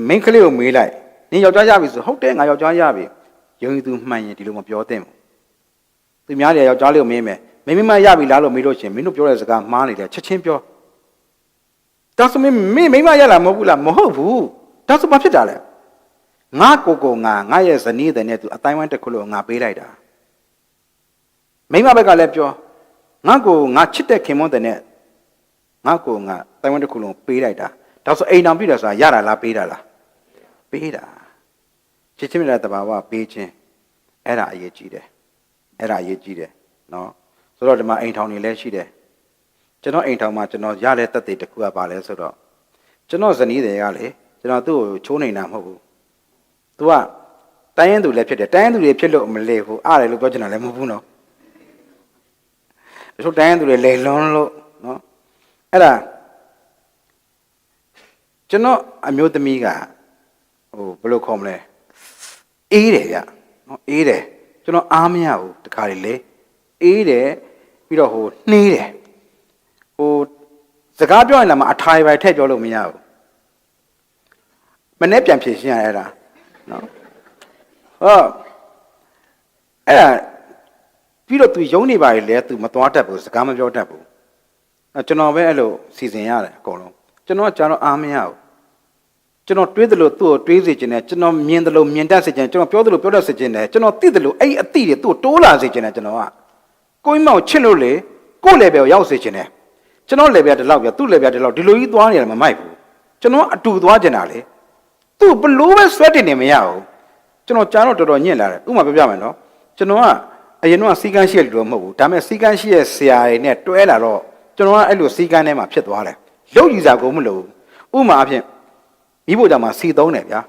မိန်းကလေးကိုမေးလိုက်နင်ယောက်ျားရပြီဆိုဟုတ်တယ်ငါယောက်ျားရပြီယုံကြည်သူမှန်ရင်ဒီလိုမပြောသင့်ဘူးသူများတွေယောက်ျားလေးကိုမေးမယ်မင်းမိန်းမရပြီလားလို့မေးလို့ရှိရင်မင်းတို့ပြောတဲ့စကားမှားနေတယ်ချက်ချင်းပြောဒါဆိုမင်းမိန်းမရလားမဟုတ်ဘူးလားမဟုတ်ဘူးဒါဆိုဘာဖြစ်တာလဲငါကိုငါရဲ့ဇနီးတဲ့နဲ့သူအတိုင်းဝိုင်းတစ်ခုလို့ငါပေးလိုက်တာမိန်းမဘက်ကလည်းပြောငါကိုငါချစ်တဲ့ခင်မွန်းတဲ့နဲ့ငါကိုငါတိုင်းဝိုင်းတစ်ခုလုံးပေးလိုက်တာဒါဆိုအိမ်တော်ပြည့်တယ်ဆိုတာရတာလားပေးတာလားပေးတာချစ်ချင်းမြတ်တဲ့တဘာဝပေးခြင်းအဲ့ဒါအရေးကြီးတယ်အဲ့ဒါအရေးကြီးတယ်နော်ဆိုတော့ဒီမှာအိမ်ထောင်နေလဲရှိတယ်ကျွန်တော်အိမ်ထောင်မှာကျွန်တော်ရတဲ့တက်တဲ့တစ်ခုကပါလဲဆိုတော့ကျွန်တော်ဇနီးတွေကလေကျွန်တော်သူ့ကိုချိုးနေတာမဟုတ်ဘူး။ तू ကတိုင်းရင်သူလည်းဖြစ်တယ်တိုင်းရင်သူတွေဖြစ်လို့မလေဘူးအားတယ်လို့ပြောချင်တာလည်းမဟုတ်ဘူးနော်။တို့တိုင်းရင်သူတွေလေလွန်းလို့နော်။အဲ့ဒါကျွန်တော်အမျိုးသမီးကဟိုဘယ်လိုခေါ်မလဲအေးတယ်ဗျနော်အေးတယ်ကျွန်တော်အားမရဘူးတခါလေလေအေးတယ်ပြီးတော့ဟိုနှေးတယ်ဟိုစကားပြောရင်လည်းမအထာရပဲထည့်ပြောလို့မရဘူးမနေ့ပြန်ဖြေရှင်းရအဲ့ဒါနော်ဟောအဲ့ဒါပြီးတော့ तू ယုံနေပါလေလေ तू မသွားတတ်ဘူးစကားမပြောတတ်ဘူးကျွန်တော်ပဲအဲ့လိုစီစဉ်ရတယ်အကုန်လုံးကျွန်တော်ကကြာတော့အားမရဘူးကျွန်တော်တွေးသလိုသူ့ကိုတွေးစေချင်တယ်ကျွန်တော်မြင်သလိုမြင်တတ်စေချင်တယ်ကျွန်တော်ပြောသလိုပြောတတ်စေချင်တယ်ကျွန်တော်သိသလိုအဲ့အသိတွေသူ့ကိုတိုးလာစေချင်တယ်ကျွန်တော်ကကိုင်းမောင်ချစ်လို့လေကိုယ့် level ကိုရောက်စေချင်တယ်ကျွန်တော် level တလောက်ပြသူ့ level တလောက်ဒီလိုကြီးသွားနေတယ်မမိုက်ဘူးကျွန်တော်အတူသွားကျင်တာလေသူ့ဘလို့ပဲဆွဲတင်နေမရဘူးကျွန်တော်ကြာတော့တော်တော်ညစ်လာတယ်ဥပမာပြောပြမယ်နော်ကျွန်တော်ကအရင်တော့စီကန်းရှိရလို့မဟုတ်ဘူးဒါပေမဲ့စီကန်းရှိရဲ့ဆရာတွေနဲ့တွဲလာတော့ကျွန်တော်ကအဲ့လိုစီကန်းထဲမှာဖြစ်သွားတယ်လုတ်ယူစားကုန်မလို့ဥပမာအဖြစ်မိဖို့ကြမှာစီသုံးတယ်ဗျာ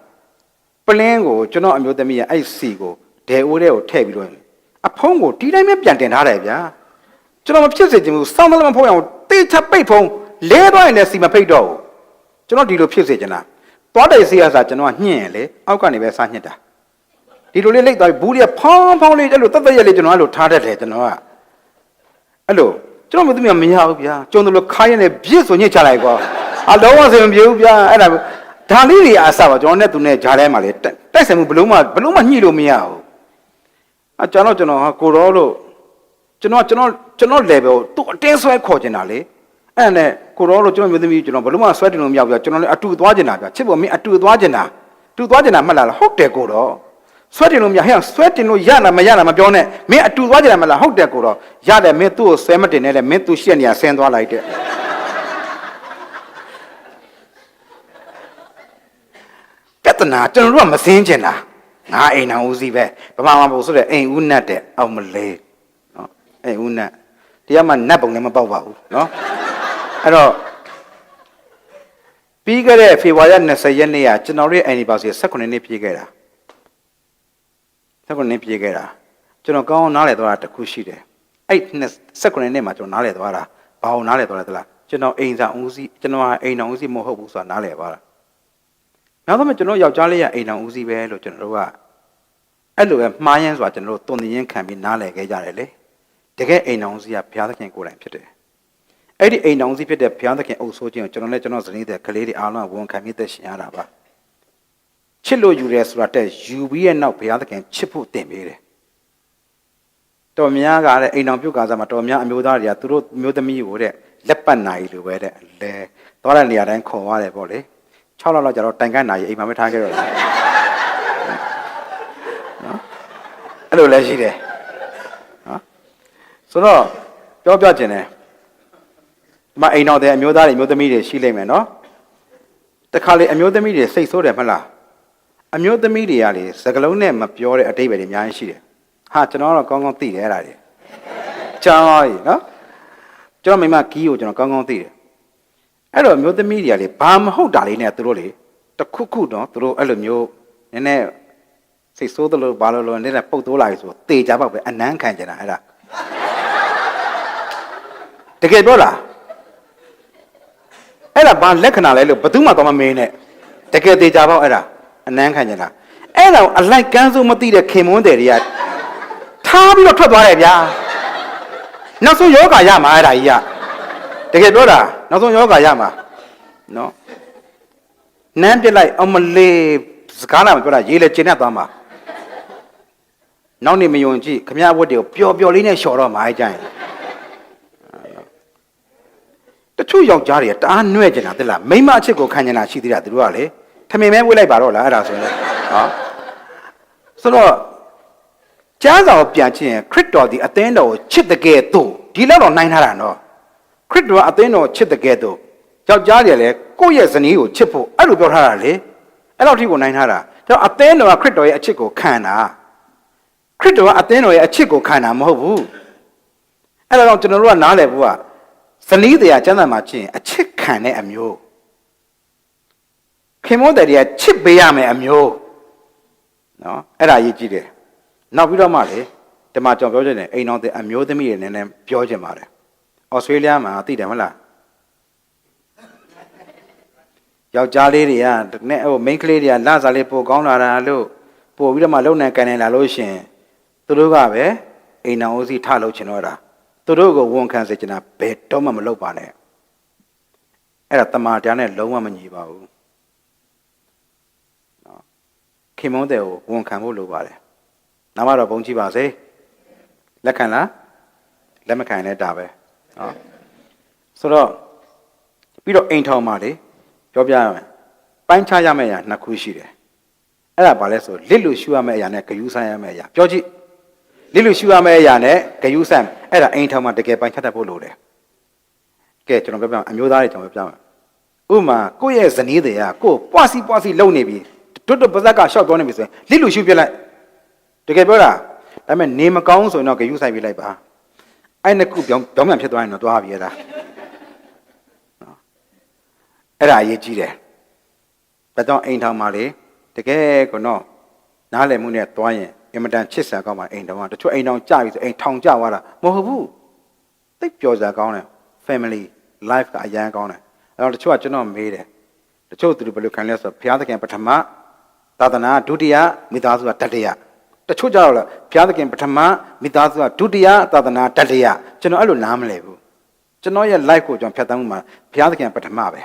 ပလင်းကိုကျွန်တော်အမျိုးသမီးကအဲ့စီကိုဒဲအိုးထဲကိုထည့်ပြီးတော့အဖုံးကိုဒီတိုင်းပဲပြန်တင်ထားတယ်ဗျာကျွန်တော်မဖြစ်စေချင်ဘူးစောင်းမလမဖုံးအောင်တေးချပိတ်ဖုံးလဲသွားရင်လည်းစီမဖိတ်တော့ဘူးကျွန်တော်ဒီလိုဖြစ်စေချင်တာ သွားတယ်စီရစာကျွန်တော်ကညှင့်ရလေအောက်ကနေပဲစညှစ်တာဒီလိုလေးလိတ်သွားဘူးလေးဖောင်းဖောင်းလေးအဲ့လိုတက်တက်ရက်လေးကျွန်တော်အဲ့လိုထားတတ်တယ်ကျွန်တော်ကအဲ့လိုကျွန်တော်မသိမြမရဘူးဗျာကျုံတယ်လို့ခိုင်းရနေပြစ်ဆိုညှစ်ချလိုက်ကွာအလုံးဝစင်မပြေဘူးဗျာအဲ့ဒါဒါလေးတွေအဆပါကျွန်တော်နဲ့သူနဲ့ဂျားထဲမှာလေတိုက်ဆိုင်မှုဘလုံးမညှိလို့မရဘူးအကျွန်တော်ဟာကိုရောလို့ကျွန်တော် level သူ့အတင်းဆွဲခေါ်ကျင်တာလေအဲ့နဲ့ကိုရောလို့ကျွန်တော်မျိုးသမီးကျွန်တော်ဘလုံးမဆွဲတင်လို့မရဘူးဗျာကျွန်တော်လည်းအတူသွားကျင်တာဗျာချစ်ဖို့မင်းအတူသွားကျင်တာတူသွားကျင်တာမှတ်လားဟုတ်တယ်ကိုတော့ဆွဲတင်လို့မရဟဲ့ဆွဲတင်လို့ရလားမရလားမပြောနဲ့မင်းအတူသွားကျင်တာမှတ်လားဟုတ်တယ်ကိုတော့ရတယ်မင်းသူ့ကိုဆွဲမတင်နဲ့လေမင်းသူ့ရှက်နေရဆင်းသွားလိုက်တဲ့ပြဿနာကျွန်တော်တို့ကမစင်းကျင်တာငါအိမ်တော်ဦးစီးပဲဗမာမှာပို့ဆိုတဲ့အိမ်ဦးနတ်တဲ့အောင်မလေးနော်အိမ်ဦးနတ်တရားမှနတ်ပုံလည်းမပေါက်ပါဘူးနော်အဲ့တော့ပြီးခဲ့တဲ့ဖေဖော်ဝါရီ20ရက်နေ့ကကျွန်တော်ရဲ့ anniversary 18နှစ်ပြည့်ခဲ့တာ18နှစ်ပြည့်ခဲ့တာကျွန်တော်ကောင်းနားလည်သွားတာတခုရှိတယ်အဲ့18နှစ်မှာကျွန်တော်နားလည်သွားတာဘာအောင်နားလည်သွားလဲသလားကျွန်တော်အိမ်ဆောင်ဦးစီးကျွန်တော်ဟာအိမ်တော်ဦးစီးမဟုတ်ဘူးဆိုတာနားလည်သွားတာနောက်ဆုံးကျွန်တော်ယောက်ျားလေးရအိမ်တော်ဦးစီးပဲလို့ကျွန်တော်တို့ကအဲ့လိုပဲမှားယန်းစွာကျွန်တော်တို့တုံသင်ရင်ခံပြီးနားလည်ခဲ့ကြတယ်လေတကယ်အိမ်တော်ဦးစီးကဘုရားသခင်ကိုယ်တိုင်ဖြစ်တယ်အဲ့ဒီအိမ်တော်ဦးစီးဖြစ်တဲ့ဘုရားသခင်အုပ်ဆိုးခြင်းကိုကျွန်တော်နဲ့ကျွန်တော်ဇနီးတဲ့ကလေးတွေအားလုံးဝန်ခံပြီးသက်ရှင်ရတာပါချစ်လို့ယူရဲဆိုတာတဲ့ယူပြီးရဲ့နောက်ဘုရားသခင်ချစ်ဖို့တင်ပေးတယ်တော်များကလည်းအိမ်တော်ပြုတ်ကားစားမှာတော်များအမျိုးသားတွေကသူတို့မျိုးသမီးကိုတဲ့လက်ပတ်နိုင်လို့ပဲတဲ့လဲသွားတဲ့နေရာတိုင်းခေါ်ရတယ်ပေါ့လေ6လလောက်ကြာတော့တိုင်ကန်းနိုင်အိမ်မှာမထားခဲ့တော့နော်အဲ့လိုလည်းရှိတယ်နော်ဆိုတော့ပြောချင်တယ်ဒီမှာအိမ်တော်တဲ့အမျိုးသားတွေမျိုးသမီးတွေရှိလိမ့်မယ်နော်တခါလေအမျိုးသမီးတွေစိတ်ဆိုးတယ်မလားအမျိုးသမီးတွေကလေစကလုံးနဲ့မပြောတဲ့အတိတ်ပဲတွေအများကြီးရှိတယ်ဟာကျွန်တော်တော့ကောင်းကောင်းသိတယ်အဲ့ဒါတွေကျောင်းရောနော်ကျွန်တော်မိမကီးကိုကျွန်တော်ကောင်းကောင်းသိတယ်အဲ့တော့မျိုးသမီးတွေကလေဘာမဟုတ်တာလေးနဲ့သူတို့လေတခုခုတော့သူတို့အဲ့လိုမျိုးနည်းနည်းစိတ်ဆိုးသလိုဘာလို့နည်းနည်းပုတ်တိုးလာပြီဆိုတေချာပေါက်ပဲအနမ်းခံကြတာအဲ့ဒါတကယ်ပြောလားအဲ့ဒါဘာလက္ခဏာလဲလို့ဘယ်သူမှတော့မမင်းနဲ့တကယ်တေချာပေါက်အဲ့ဒါအနမ်းခံကြတာအဲ့ဒါအလိုက်ကန်းစိုးမသိတဲ့ခင်မွန်းတယ်တွေကထားပြီးတော့ထွက်သွားတယ်ဗျာနောက်ဆုံးယောဂရမှာအဲ့ဒါကြီးကတကယ်ပြောတာနောက်ဆုံးယောဂရမှာနော်နမ်းပြလိုက်အမလေးစကားလာမပြောတာရေးလဲကျင်တတ်သွားမှာနောက်နေမယုံကြည့်ခမရဝတ်တွေကိုပျော်လေးနဲ့လျှော်တော့မှာအဲ့ကြရင်တချို့ယောက်ျားတွေကတအားနှွဲ့ကြတာသိလားမိမအချစ်ကိုခံကြတာရှိသေးတာသူတို့ကလေထမင်မဲဝေးလိုက်ပါတော့လားအဲ့ဒါဆိုရင်နော်ဆိုတော့ကြားစာကိုပြန်ကြည့်ရင်ခရစ်တော်ဒီအသင်းတော်ကိုချစ်တဲ့ကဲ့သို့ဒီလောက်တော့နိုင်ထားတာနော်ခရစ်တော်ကအသင်းတော်ကိုချစ်တဲ့ကဲ့သို့ယောက်ျားတွေလည်းကိုယ့်ရဲ့ဇနီးကိုချစ်ဖို့အဲ့လိုပြောထားတာလေအဲ့လောက်ထိကိုနိုင်ထားတာဒါအသင်းတော်ကခရစ်တော်ရဲ့အချစ်ကိုခံတာခရစ်တော်ကအသင်းတော်ရဲ့အချစ်ကိုခံတာမဟုတ်ဘူးအဲ့ဒါကြောင့်ကျွန်တော်တို့ကနားလည်ဖို့ကဇနီးတရားကျမ်းစာမှာကြည့်ရင်အချစ်ခံတဲ့အမျိုးခင်မွန်းတဲ့တွေကချစ်ပေးရမယ်အမျိုးနော်အဲ့ဒါရေးကြည့်တယ်နောက်ပြီးတော့မှလေဒီမှာကျွန်တော်ပြောချင်တယ်အိမ်တော်တဲ့အမျိုးသမီးတွေနဲ့ပြောချင်ပါတယ်ဩစတြေးလျမှာသိတယ်မလားယောက်ျားလေးတွေကနဲ့ဟိုမိန်းကလေးတွေကလစားလေးပို့ကောင်းလာတာလို့ပို့ပြီးတော့မှလုံနိုင်ကန်နေလာလို့ရှင်သူတို့ကပဲအိမ်တော်ဦးစီးထလုပ်ချင်တော့တာသူတို့ကိုဝန်ခံစေချင်တာဘယ်တော့မှမလုပ်ပါနဲ့အဲ့ဒါတမန်တရားနဲ့လုံးဝမညီပါဘူးနော်ခင်မုန်းတဲ့ကိုဝန်ခံဖို့လိုပါတယ်နာမတော်ဘုန်းကြီးပါစေလက်ခံလားလက်မခံလည်းဒါပဲနော်ဆိုတော့ပြီးတော့အိမ်ထောင်မှာလေပြောပြရမယ်ပိုင်းခြားရမယ့်အရာနှစ်ခုရှိတယ်အဲ့ဒါဘာလဲဆိုလစ်လို့ရှူရမယ့်အရာနဲ့ဂယုဆိုင်ရမယ့်အရာပြောကြည့်လစ်လို့ရှူရမယ့်အရာနဲ့ဂယုဆိုင်အဲ့ဒါအိမ်ထောင်မှာတကယ်ပိုင်းခြားတတ်ဖို့လိုတယ်ကဲကျွန်တော်ပြောပြအမျိုးသားတွေကျွန်တော်ပြောပြဥပမာကိုယ့်ရဲ့ဇနီးတွေကကိုယ်ပွားစီလုံနေပြီတွတ်ပါဇက်ကရှောက်သွားနေပြီဆိုရင်လစ်လို့ရှူပြလိုက်တကယ်ပြောတာဒါပေမဲ့နေမကောင်းဆိုရင်တော့ဂယုဆိုင်ပြလိုက်ပါအဲ့နှစ်ခုပြောင်းပြန်ဖြစ်သွားရင်တော့သွားပြီအဲ့ဒါအဲ့ဒါအရေးကြီးတယ်ဒါကြောင့်အိမ်ထောင်မှာလေတကယ်ကတော့နားလည်မှုနဲ့သွားရင်အင်မတန်ချစ်စရာကောင်းပါအိမ်ထောင်ကတချို့အိမ်ထောင်ကြပြီဆိုအိမ်ထောင်ကြသွားတာမဟုတ်ဘူးသိပျော်စရာကောင်းတယ် family life ကအရန်ကောင်းတယ်အဲ့တော့တချို့ကကျွန်တော်မေးတယ် တချို့သူတို့ဘယ်လိုခံလဲဆိုတော့ဘုရားသခင်ပထမသာသနာဒုတိယမိသားစုကတတိယတချို့ကြတော့လေဘုရားသခင်ပထမမိသားစုကဒုတိယသာသနာတတိယကျွန်တော်အဲ့လိုနားမလဲဘူးကျွန်တော်ရဲ့ life ကိုကျွန်တော်ဖြတ်သန်းမှုမှာဘုရားသခင်ပထမပဲ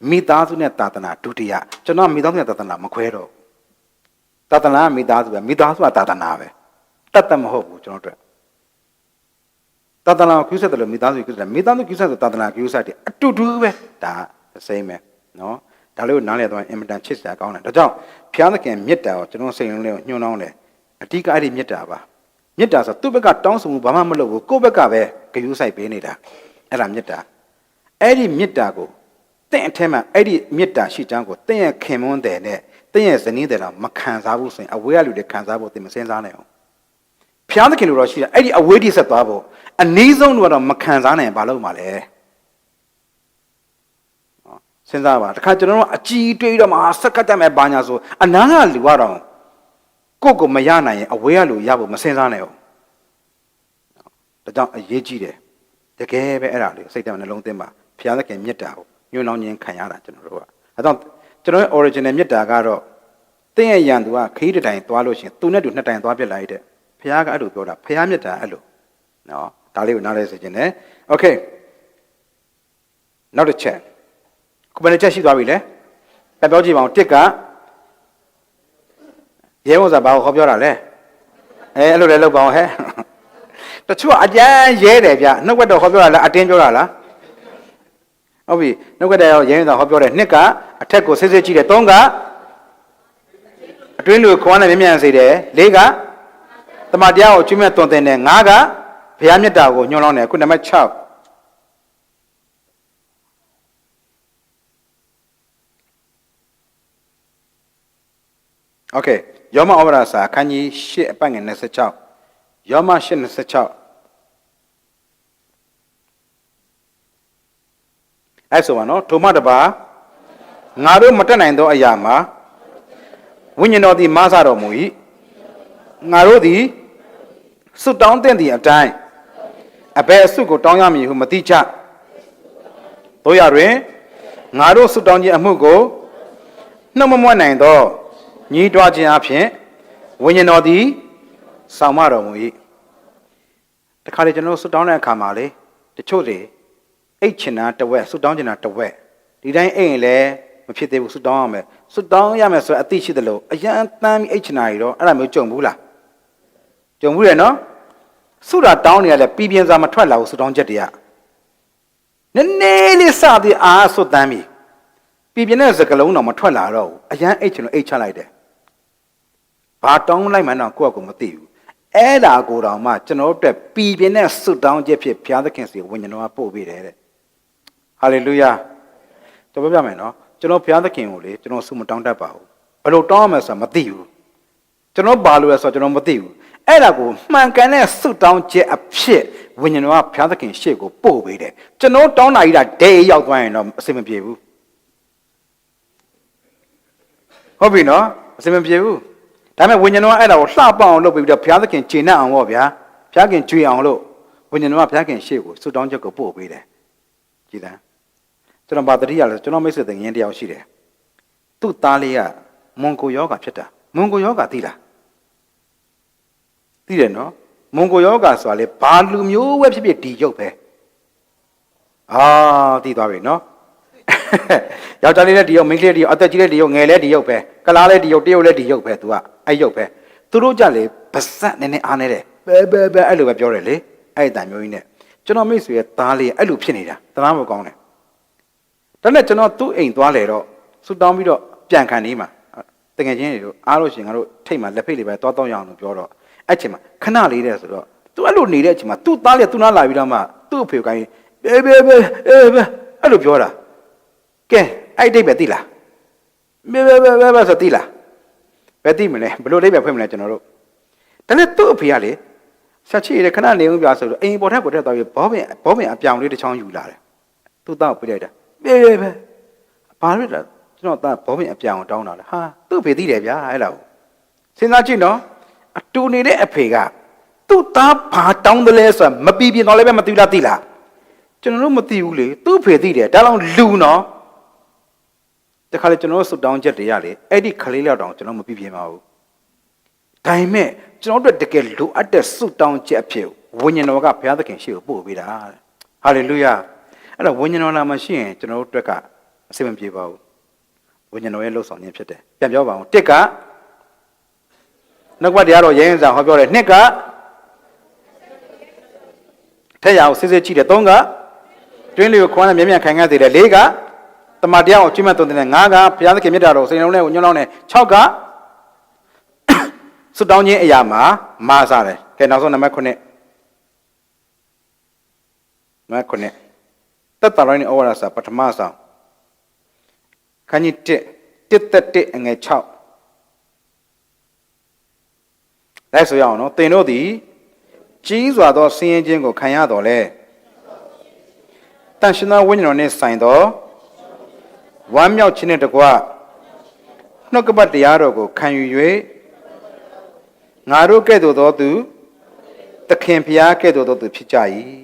မိသားစုနဲ့သာသနာဒုတိယကျွန်တော်မိသားစုနဲ့သာသနာမခွဲတော့သာသနာမိသားစုပဲမိသားစုကသာသနာပဲတတ်တတ်မဟုတ်ဘူးကျွန်တော်တို့သာသနာကိုကျူးဆက်တယ်လို့မိသားစုကျူးဆက်တယ်မိသားစုကျူးဆက်ဆိုသာသနာကျူးဆက်တယ်အတူတူပဲဒါစိမ့်ပဲနော်ဒါလေးကိုနားလည်သွားရင်အင်မတန်ချစ်စရာကောင်းတယ်ဒါကြောင့်ဘုရားသခင်မေတ္တာကိုကျွန်တော်စိတ်လုံးလေးကိုညှိုးနှောင်းတယ်အဓိကအဲ့ဒီမေတ္တာပါမေတ္တာဆိုသူ့ဘက်ကတောင်းဆိုမှုဘာမှမလုပ်ဘူးကိုယ့်ဘက်ကပဲဂရုစိုက်ပေးနေတာအဲ့ဒါမေတ္တာအဲ့ဒီမေတ္တာကိုတင့်အထက်မှာအဲ့ဒီမေတ္တာရှိချမ်းကိုတင့်ရဲ့ခင်မွန်းတယ်နဲ့တင့်ရဲ့ဇနီးတယ်တော့မခံစားဘူးဆိုရင်အဝေးကလူတွေခံစားဖို့တင်မစင်းစားနိုင်အောင်ဘုရားသခင်လိုတော့ရှိတယ်အဲ့ဒီအဝေးတိဆက်သွားဖို့အနည်းဆုံးတော့မခံစားနိုင်ဘာလို့မှလဲစဉ်းစားပါတခါကျွန်တော်တို့အကြည်တွေးတော့မှစက္ကတ်မဲ့ဘာညာဆိုအနာကလူကတော့ကိုမရနိုင်ရင်အဝေးကလူရဖို့မစဉ်းစားနိုင်အောင်ဒါကြောင့်အရေးကြီးတယ်တကယ်ပဲအဲ့ဒါလေးစိတ်ထဲမှာနှလုံးသွင်းပါဘုရားသခင်မေတ္တာကိုညှိုးနှောင်းခြင်းခံရတာကျွန်တော်တို့ကဒါကြောင့်ကျွန်တော်ရဲ့ original မေတ္တာကတော့တင်းရဲ့ရန်သူကခရီးတစ်တိုင်သွားလို့ရှိရင်သူနဲ့တူနှစ်တိုင်သွားပြစ်လိုက်တဲ့ဘုရားကအဲ့လိုပြောတာဘုရားမေတ္တာအဲ့လိုနော်ဒါလေးကိုနားလဲစေခြင်းနဲ့ okay နောက်တစ်ချက်ခုဘယ်နှချက်ရှိသွားပြီလဲပြောကြည့်ပါဦးတစ်ကရဲဝံစာဘာကိုဟောပြောတာလဲအဲ့လိုလဲလောက်ပါအောင်ဟဲ့တချို့အကျန်းရဲတယ်ဗျနှုတ်ကတော်ဟောပြောတာလားအတင်းပြောတာလားဟုတ်ပြီနှုတ်ကတော်ရဲဝံစာဟောပြောတယ်နှစ်ကအထက်ကိုစစ်စစ်ကြည့်တယ်သုံးကအတွင်းလူခွမ်းနဲ့မြင်မြန်စေတယ်လေးကတမန်တရားကိုကျွမ်းမဲ့တွင်တင်တယ်ငါးကဘုရားမြတ်တာကိုညွှန်လောင်းတယ်ခုနံပါတ်6โอเคယောမဩဝါဒစာအခန်းကြီး8အပတ်ငယ်26ယောမ8:26အဲ့ဆိုပါနော်ထိုမှတပါငါတို့မတက်နိုင်သောအရာမှာဝိညာဉ်တော်သည်မဆတော်မူ၏ငါတို့သည်စွတ်တောင်းတဲ့သည့်အတိုင်းအဘယ်အစွတ်ကိုတောင်းရမည်ဟုမသိကြတို့ရတွင်ငါတို့စွတ်တောင်းခြင်းအမှုကိုနှုတ်မမွတ်နိုင်သောညီးတွားခြင်းအဖြစ်ဝိညာဉ်တော်သည်ဆောင်မတော်မူ၏တခါလေကျွန်တော်စွတ်တောင်းတဲ့အခါမှာလေတချို့တွေအိတ်ချင်တာတဝက်စွတ်တောင်းချင်တာတဝက်ဒီတိုင်းအိတ်ရင်လည်းမဖြစ်သေးဘူးစွတ်တောင်းရမယ်စွတ်တောင်းရမယ်ဆိုအသိရှိတယ်လို့အရန်တမ်းပြီးအိတ်ချင်တာတွေတော့အဲ့ဒါမျိုးကြုံဘူးလားကြုံဘူးတယ်နော်စွတ်တာတောင်းနေရလဲပြီးပြင်းစွာမထွက်လာဘူးစွတ်တောင်းချက်တွေကနည်းနည်းလေးစသည်အားစွတ်တမ်းပြီးပြီးပြင်းတဲ့စကလုံးတော့မထွက်လာတော့ဘူးအရန်အိတ်ချင်လို့အိတ်ချလိုက်တယ်ဘာတောင်းလိုက်မှန်းတော့ကိုယ့်အကူမသိဘူးအဲ့ဒါကိုတောင်မှကျွန်တော်တို့ပြီးပြင်းတဲ့စွတ်တောင်းချက်ဖြစ်ဘုရားသခင်စီဝိညာဉ်တော်ကပို့ပေးတယ်တဲ့ဟာလေလုယာတော်ပြောပြမယ်နော်ကျွန်တော်ဘုရားသခင်ကိုလေကျွန်တော်ဆုမတောင်းတတ်ပါဘူးဘယ်လိုတောင်းရမလဲဆိုတာမသိဘူးကျွန်တော်ဘာလို့လဲဆိုတော့ကျွန်တော်မသိဘူးအဲ့ဒါကိုမှန်ကန်တဲ့ဆုတောင်းချက်အဖြစ်ဝိညာဉ်တော်ကဘုရားသခင်ရှေ့ကိုပို့ပေးတယ်ကျွန်တော်တောင်းတာကြီးတာဒဲရောက်သွားရင်တော့အဆင်မပြေဘူးဟုတ်ပြီနော်အဆင်မပြေဘူးဒါပေမဲ့ဝိညာဉ်တော်ကအဲ့ဒါကိုလှပအောင်လုပ်ပြီးတော့ဘုရားသခင်ကျေနပ်အောင်ပေါ့ဗျာဘုရားခင်ကြွေအောင်လို့ဝိညာဉ်တော်ကဘုရားခင်ရှေ့ကိုဆုတောင်းချက်ကိုပို့ပေးတယ်ကြည်သံကျွန်တော်ဗာတတိယလဲကျွန်တော်မိတ်ဆွေတငင်းတယောက်ရှိတယ်သူ့သားလေးကမွန်ကိုယောဂါဖြစ်တာမွန်ကိုယောဂါသိလားသိတယ်နော်မွန်ကိုယောဂါဆိုတာလေဘာလူမျိုးပဲဖြစ်ဖြစ်ဒီရုပ်ပဲသိသွားပြီနော်ယောက်ျားလေးလည်းဒီရုပ်မိန်းကလေးဒီရုပ်အသက်ကြီးလည်းဒီရုပ်ငယ်လည်းဒီရုပ်ပဲကလားလည်းဒီရုပ်တရုပ်လည်းဒီရုပ်ပဲ तू ကအဲ့ရုပ်ပဲသူတို့ကြလေဗစက်နည်းနည်းအားနေတယ်ပဲအဲ့လိုပဲပြောတယ်လေအဲ့အတန်မျိုးကြီးနဲ့ကျွန်တော်မိတ်ဆွေရဲ့သားလေးအဲ့လိုဖြစ်နေတာတနာမကောင်းတယ်ဒါနဲ့ကျွန်တော်သူ့အိမ်သွားလေတော့ဆူတောင်းပြီးတော့ပြန်ခံနေမှာတကယ်ချင်းတွေတို့အားလို့ရှင်ငါတို့ထိတ်မှာလက်ဖိတ်လေးပဲသွားတော့ရအောင်လို့ပြောတော့အဲ့ချိန်မှာခဏလေးတဲ့ဆိုတော့ तू အဲ့လိုနေတဲ့အချိန်မှာသူ့သားလေးသူ့နားလာပြီးတော့မှသူ့အဖေကိုင်းပဲအဲ့လိုပြောတာကဲအဲ့ဒိတ်ပဲသိလားပဲဆိုသိလားပဲသိမလဲဘလို့ဒိတ်ပဲဖွင့်မလဲကျွန်တော်တို့ဒါနဲ့သူ့အဖေကလေဆက်ချီရခဏနေဦးပြဆိုတော့အိမ်ပေါ်ထက်ကိုတက်သွားပြီးဘောပင်အပြောင်လေးတစ်ချောင်းယူလာတယ်သူ့သားကိုပြလိုက်တာပဲဘာလို့လဲကျွန်တော်သားဘောပင်အပြောင်တောင်းတာလဲဟာသူ့အဖေသိတယ်ဗျာအဲ့လောက်စဉ်းစားကြည့်နော်အတူနေတဲ့အဖေကသူ့သားဘာတောင်းတယ်လဲဆိုတာမပြီးပြင်းတော့လည်းပဲမသိလားသိလားကျွန်တော်တို့မသိဘူးလေသူ့အဖေသိတယ်ဒါလောက်လူနော် တခါလေကျွန်တော်ဆုတောင်းချက်တွေရလေအဲ့ဒီခလေးလောက်တောင်ကျွန်တော်မပြပြင်းပါဘူးဒါပေမဲ့ကျွန်တော်တို့တကယ်လိုအပ်တဲ့ဆုတောင်းချက်အဖြစ်ဝိညာဉ်တော်ကဘုရားသခင်ရှေ့ကိုပို့ပေးတာဟာလေလုယာအဲ့တော့ဝိညာဉ်တော်လာမှရှိရင်ကျွန်တော်တို့အတွက်ကအစိမ့်မပြေပါဘူးဝိညာဉ်တော်ရဲ့လှုပ်ဆောင်ခြင်းဖြစ်တယ်ပြန်ပြောပါဦးတစ်ကနှုတ်ကပတ်တရားတော်ရဲရင်စာဟောပြောတယ်နှစ်ကထက်ရအောင်စစ်စစ်ကြည့်တယ်သုံးကတွင်းလေးကိုခွမ်းနဲ့မြဲမြံခိုင်ခံ့သေးတယ်လေးကတမန်တရားကိုကျွမ်းမဲ့သွန်သင်တယ်ငါးကဘုရားသခင်မြတ်တာတော်စိတ်နှလုံးနဲ့ညွှန်းလောင်းတယ်၆ကစွတောင်းခြင်းအရာမှာမာစားတယ်ကဲနောက်ဆုံးနံပါတ်9သက်တာရိုင်းဩဝါဒစာပထမဆောင်ခန်းကြီး1:1အငယ်6လိုက်ဆိုရအောင်နော်သင်တို့သည်ကြီးစွာသောဆင်းရဲခြင်းကိုခံရတော်လဲတန်ရှင်သောဝိညာဉ်တော်နှင့်ဆိုင်သောဝမ်းမြောက်ခြင်းနှင့်တကွနှုတ်ကပတ်တရားတော်ကိုခံယူ၍ငါတို့ကဲ့သို့သောသူသခင်ဖျားကဲ့သို့သောသူဖြစ်ကြ၏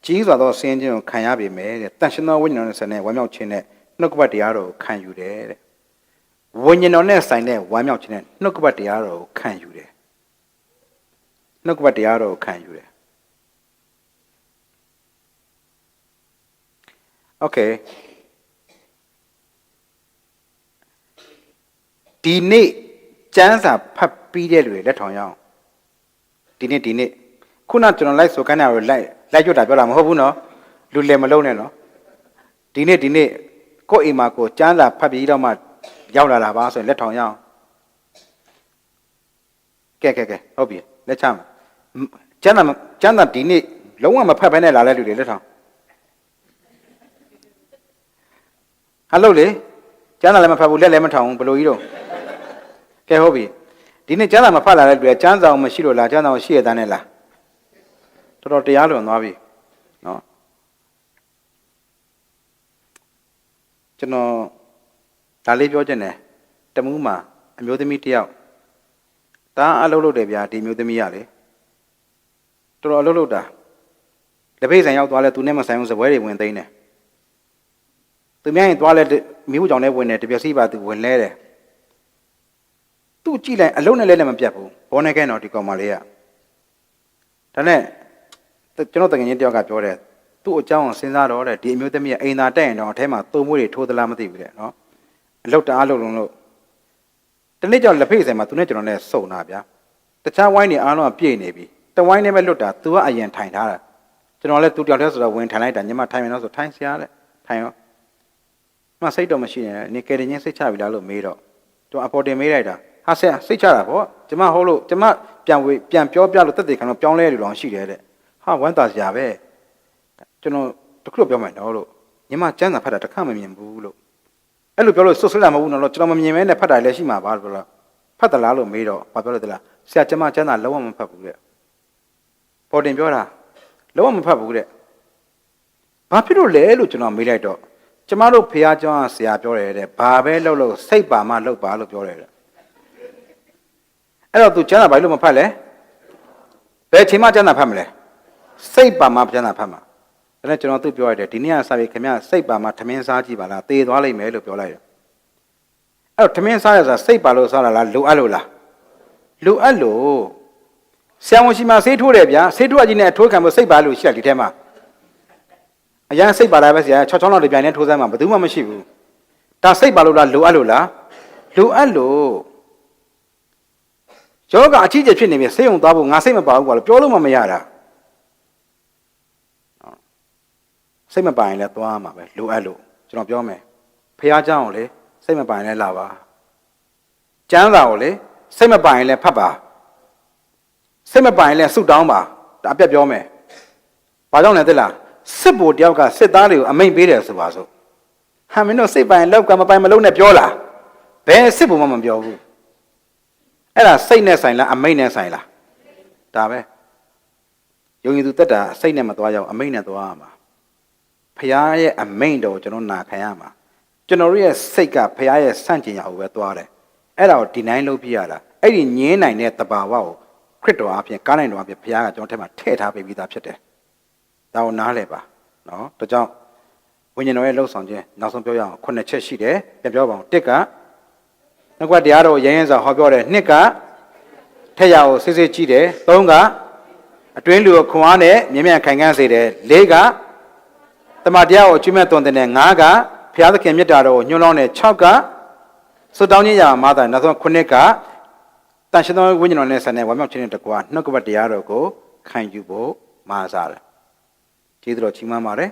ကြီးစွာသောဆင်းရဲခြင်းကိုခံရပေမဲ့တဲ့တန်ရှင်သောဝိညာဉ်တော်နှင့်ဆိုင်တဲ့ဝမ်းမြောက်ခြင်းနဲ့နှုတ်ကပတ်တရားတော်ကိုခံယူတယ်တဲ့ဝိညာဉ်တော်နဲ့ဆိုင်တဲ့ဝမ်းမြောက်ခြင်းနဲ့နှုတ်ကပတ်တရားတော်ကိုခံယူတယ်နှုတ်ကပတ်တရားတော်ကိုခံယူတယ်โอเคဒီနေ့ကျမ်းစာဖတ်ပြီးတဲ့လူတွေလက်ထောင်ရအောင်ဒီနေ့ခုနကျွန်တော်လိုက်ဆိုခိုင်းတာကိုလိုက်ကြွတာပြောတာမဟုတ်ဘူးနော်လူလည်းမလုံးနဲ့နော်ဒီနေ့ကိုယ့်အိမ်မှာကိုကျမ်းစာဖတ်ပြီးတော့မှရောက်လာတာပါဆိုရင်လက်ထောင်ရအောင်ကဲဟုတ်ပြီလက်ချမ်းကျမ်းစာဒီနေ့လုံးဝမဖတ်ဘဲနဲ့လာတဲ့လူတွေလက်ထောင်ဟယ်လိုလေကျမ်းစာလည်းမဖတ်ဘူးလက်လည်းမထောင်ဘူးဘယ်လိုကြီးတော့ကဲဟုတ်ပြီဒီနေ့ကျမ်းစာမဖတ်လာတဲ့လူတွေကျမ်းစာအောင်မရှိလို့လားကျမ်းစာအောင်ရှိရတဲ့နဲ့လားတော်တော်တရားလွန်သွားပြီနော်ကျွန်တော်ဒါလေးပြောချင်တယ်တမူးမှာအမျိုးသမီးတယောက်ဒါအလုပ်လုပ်တယ်ဗျာဒီမျိုးသမီးရလေတော်တော်အလုပ်လုပ်တာလက်ဖေးဆိုင်ရောက်သွားလဲသူနဲ့မဆိုင်ဘူးစပွဲတွေဝင်သိမ်းတယ်သူများရင်သွားလဲမိဖို့ကြောင့်လည်းဝင်တယ်တပြက်စီပါသူဝင်လဲတယ်သူ့ကြည့်လိုက်အလုံးနဲ့လည်းမပြတ်ဘူးဘောနေခဲတော့ဒီကောင်မလေးကဒါနဲ့ကျွန်တော်တကယ်ချင်းတယောက်ကပြောတယ်သူ့အကြောင်းကိုစဉ်းစားတော့တဲ့ဒီအမျိုးသမီးကအိမ်သာတက်ရင်တော့အထဲမှာသုံးမွေးတွေထိုးသလားမသိဘူးတဲ့နော်အလုတ်တအားလုံးလို့တနေ့ကျတော့လက်ဖေးဆိုင်မှာသူနဲ့ကျွန်တော်နဲ့စုံတာဗျာတခြားဝိုင်းတွေအားလုံးကပြည့်နေပြီတဝိုင်းနဲ့ပဲလွတ်တာသူကအရင်ထိုင်ထားတာကျွန်တော်လည်းသူတယောက်တည်းဆိုတော့ဝင်ထိုင်လိုက်တာညီမထိုင်မယ်တော့ဆိုထိုင်စရာတဲ့ထိုင်ရောမစိတ်တော့မရှိနဲ့နေကယ်တင်ချင်းစိတ်ချပြီလားလို့မေးတော့ကျွန်တော်အပေါ်တင်မေးလိုက်တာဟာဆရာစိတ်ချတာပေါ့ကျမဟုတ်လို့ကျမပြန်ပြောပြလို့တက်တယ်ခံတော့ပြောင်းလဲတယ်လို့ရှိတယ်တဲ့ဟာဝမ်းသာစရာပဲကျွန်တော်တခုတော့ပြောမယ်တော့လို့ညီမကျမ်းစာဖတ်တာတစ်ခါမမြင်ဘူးလို့အဲ့လိုပြောလို့စွတ်စွတ်လာမဟုတ်ဘူးနော်ကျွန်တော်မမြင်မဲနဲ့ဖတ်တာလည်းရှိမှာပါလို့ပြောတော့ဖတ်သလားလို့မေးတော့ဘာပြောလို့တလားဆရာကျမကျမ်းစာလုံးဝမဖတ်ဘူးတဲ့ပေါ်တင်ပြောတာလုံးဝမဖတ်ဘူးတဲ့ဘာဖြစ်လို့လဲလို့ကျွန်တော်မေးလိုက်တော့ကျမတို့ဖះကျောင်းကဆရာပြောတယ်တဲ့ဘာပဲလုပ်လို့စိတ်ပါမှလုပ်ပါလို့ပြောတယ်တဲ့အဲ့တော့ तू ကျမ်းစာဘာလို့မဖတ်လဲဘယ်ချိန်မှကျမ်းစာဖတ်မလဲစိတ်ပါမှကျမ်းစာဖတ်မှာဒါနဲ့ကျွန်တော်သူ့ပြောရတယ်ဒီနေ့ကစာပေခင်ဗျစိတ်ပါမှထမင်းစားကြည့်ပါလားသေသွားလိမ့်မယ်လို့ပြောလိုက်တယ်အဲ့တော့ထမင်းစားရဆိုတာစိတ်ပါလို့စားတာလားလိုအပ်လို့လားလိုအပ်လို့ဆရာဝန်ရှိမှဆေးထိုးတယ်ဗျာဆေးထိုးအကြီးနဲ့အထိုးခံဖို့စိတ်ပါလို့ရှိတယ်ဒီထဲမှာအရန်စိတ်ပါလာပဲဆရာ6လောက်တပြိုင်နဲ့ထိုးစမ်းမှာဘယ်သူမှမရှိဘူးဒါစိတ်ပါလို့လားလိုအပ်လို့လားလိုအပ်လို့ယောဂအကြီးကျယ်ဖြစ်နေပြီစိတ်ုံသွားဖို့ငါစိတ်မပါဘူးကွာလို့ပြောလို့မှမရတာစိတ်မပါရင်လည်းသွားမှာပဲလိုအပ်လို့ကျွန်တော်ပြောမယ်ဖះเจ้าကိုလေစိတ်မပါရင်လည်းလာပါကျမ်းစာကိုလေစိတ်မပါရင်လည်းဖတ်ပါစိတ်မပါရင်လည်းဆုတောင်းပါဒါအပြတ်ပြောမယ်ဘာကြောင့်လဲသိလားစစ်ဘိုလ်တယောက်ကစစ်သားတွေကိုအမိန့်ပေးတယ်ဆိုပါစို့ဟာမင်းတို့စိတ်ပိုင်လောက်ကမပိုင်မလုံးနဲ့ပြောလားဘယ်စစ်ဘိုလ်မှမပြောဘူးအဲ့ဒါစိတ်နဲ့ဆိုင်လားအမိန့်နဲ့ဆိုင်လားဒါပဲယုံကြည်သူတက်တာစိတ်နဲ့မသွားရအောင်အမိန့်နဲ့သွားရမှာဖះရဲ့အမိန့်တော်ကျွန်တော်နာခံရမှာကျွန်တော်ရဲ့စိတ်ကဖះရဲ့ဆန့်ကျင်ရာကိုပဲသွားတယ်အဲ့ဒါကိုဒီနိုင်လုပ်ပြရတာအဲ့ဒီငင်းနိုင်တဲ့တဘာဝကိုခရစ်တော်အပြင်ကားနိုင်တော်အပြင်ဖះကကျွန်တော်ထဲမှာထည့်ထားပေးပြီးသားဖြစ်တယ်ဒါကိုနားလဲပါနော်ဒါကြောင့် ဝိညာဉ်တော်ရဲ့လှုပ်ဆောင်ခြင်းနောက်ဆုံးပြောရအောင်ခုနှစ်ချက်ရှိတယ်ပြန်ပြောပါအောင်တစ်ကနှုတ်ကတရားတော်ရဲရဲစွာဟောပြောတယ်နှစ်ကထက်ရကိုစစ်စစ်ကြည့်တယ်သုံးကအတွင်းလူကိုခွန်အားနဲ့မြင်မြန်ခိုင်ခန့်စေတယ်လေးကတမန်တရားကိုကျွမ်းမဲ့သွန်သင်တယ်ငါးကဘုရားသခင်မြတ်တာတော်ကိုညွှန်းလောင်းတယ်၆ကစွတ်တောင်းခြင်းရာမှာသာနောက်ဆုံးခုနှစ်ကတန်ရှင်သောဝိညာဉ်တော်နဲ့ဆန်တဲ့ဝမ်းမြောက်ခြင်းနဲ့တကွာနှုတ်ကပတ်တရားတော်ကိုခံယူဖို့မှာစားတယ်ကျေးဇူးတော်ချီးမွမ်းပါတယ်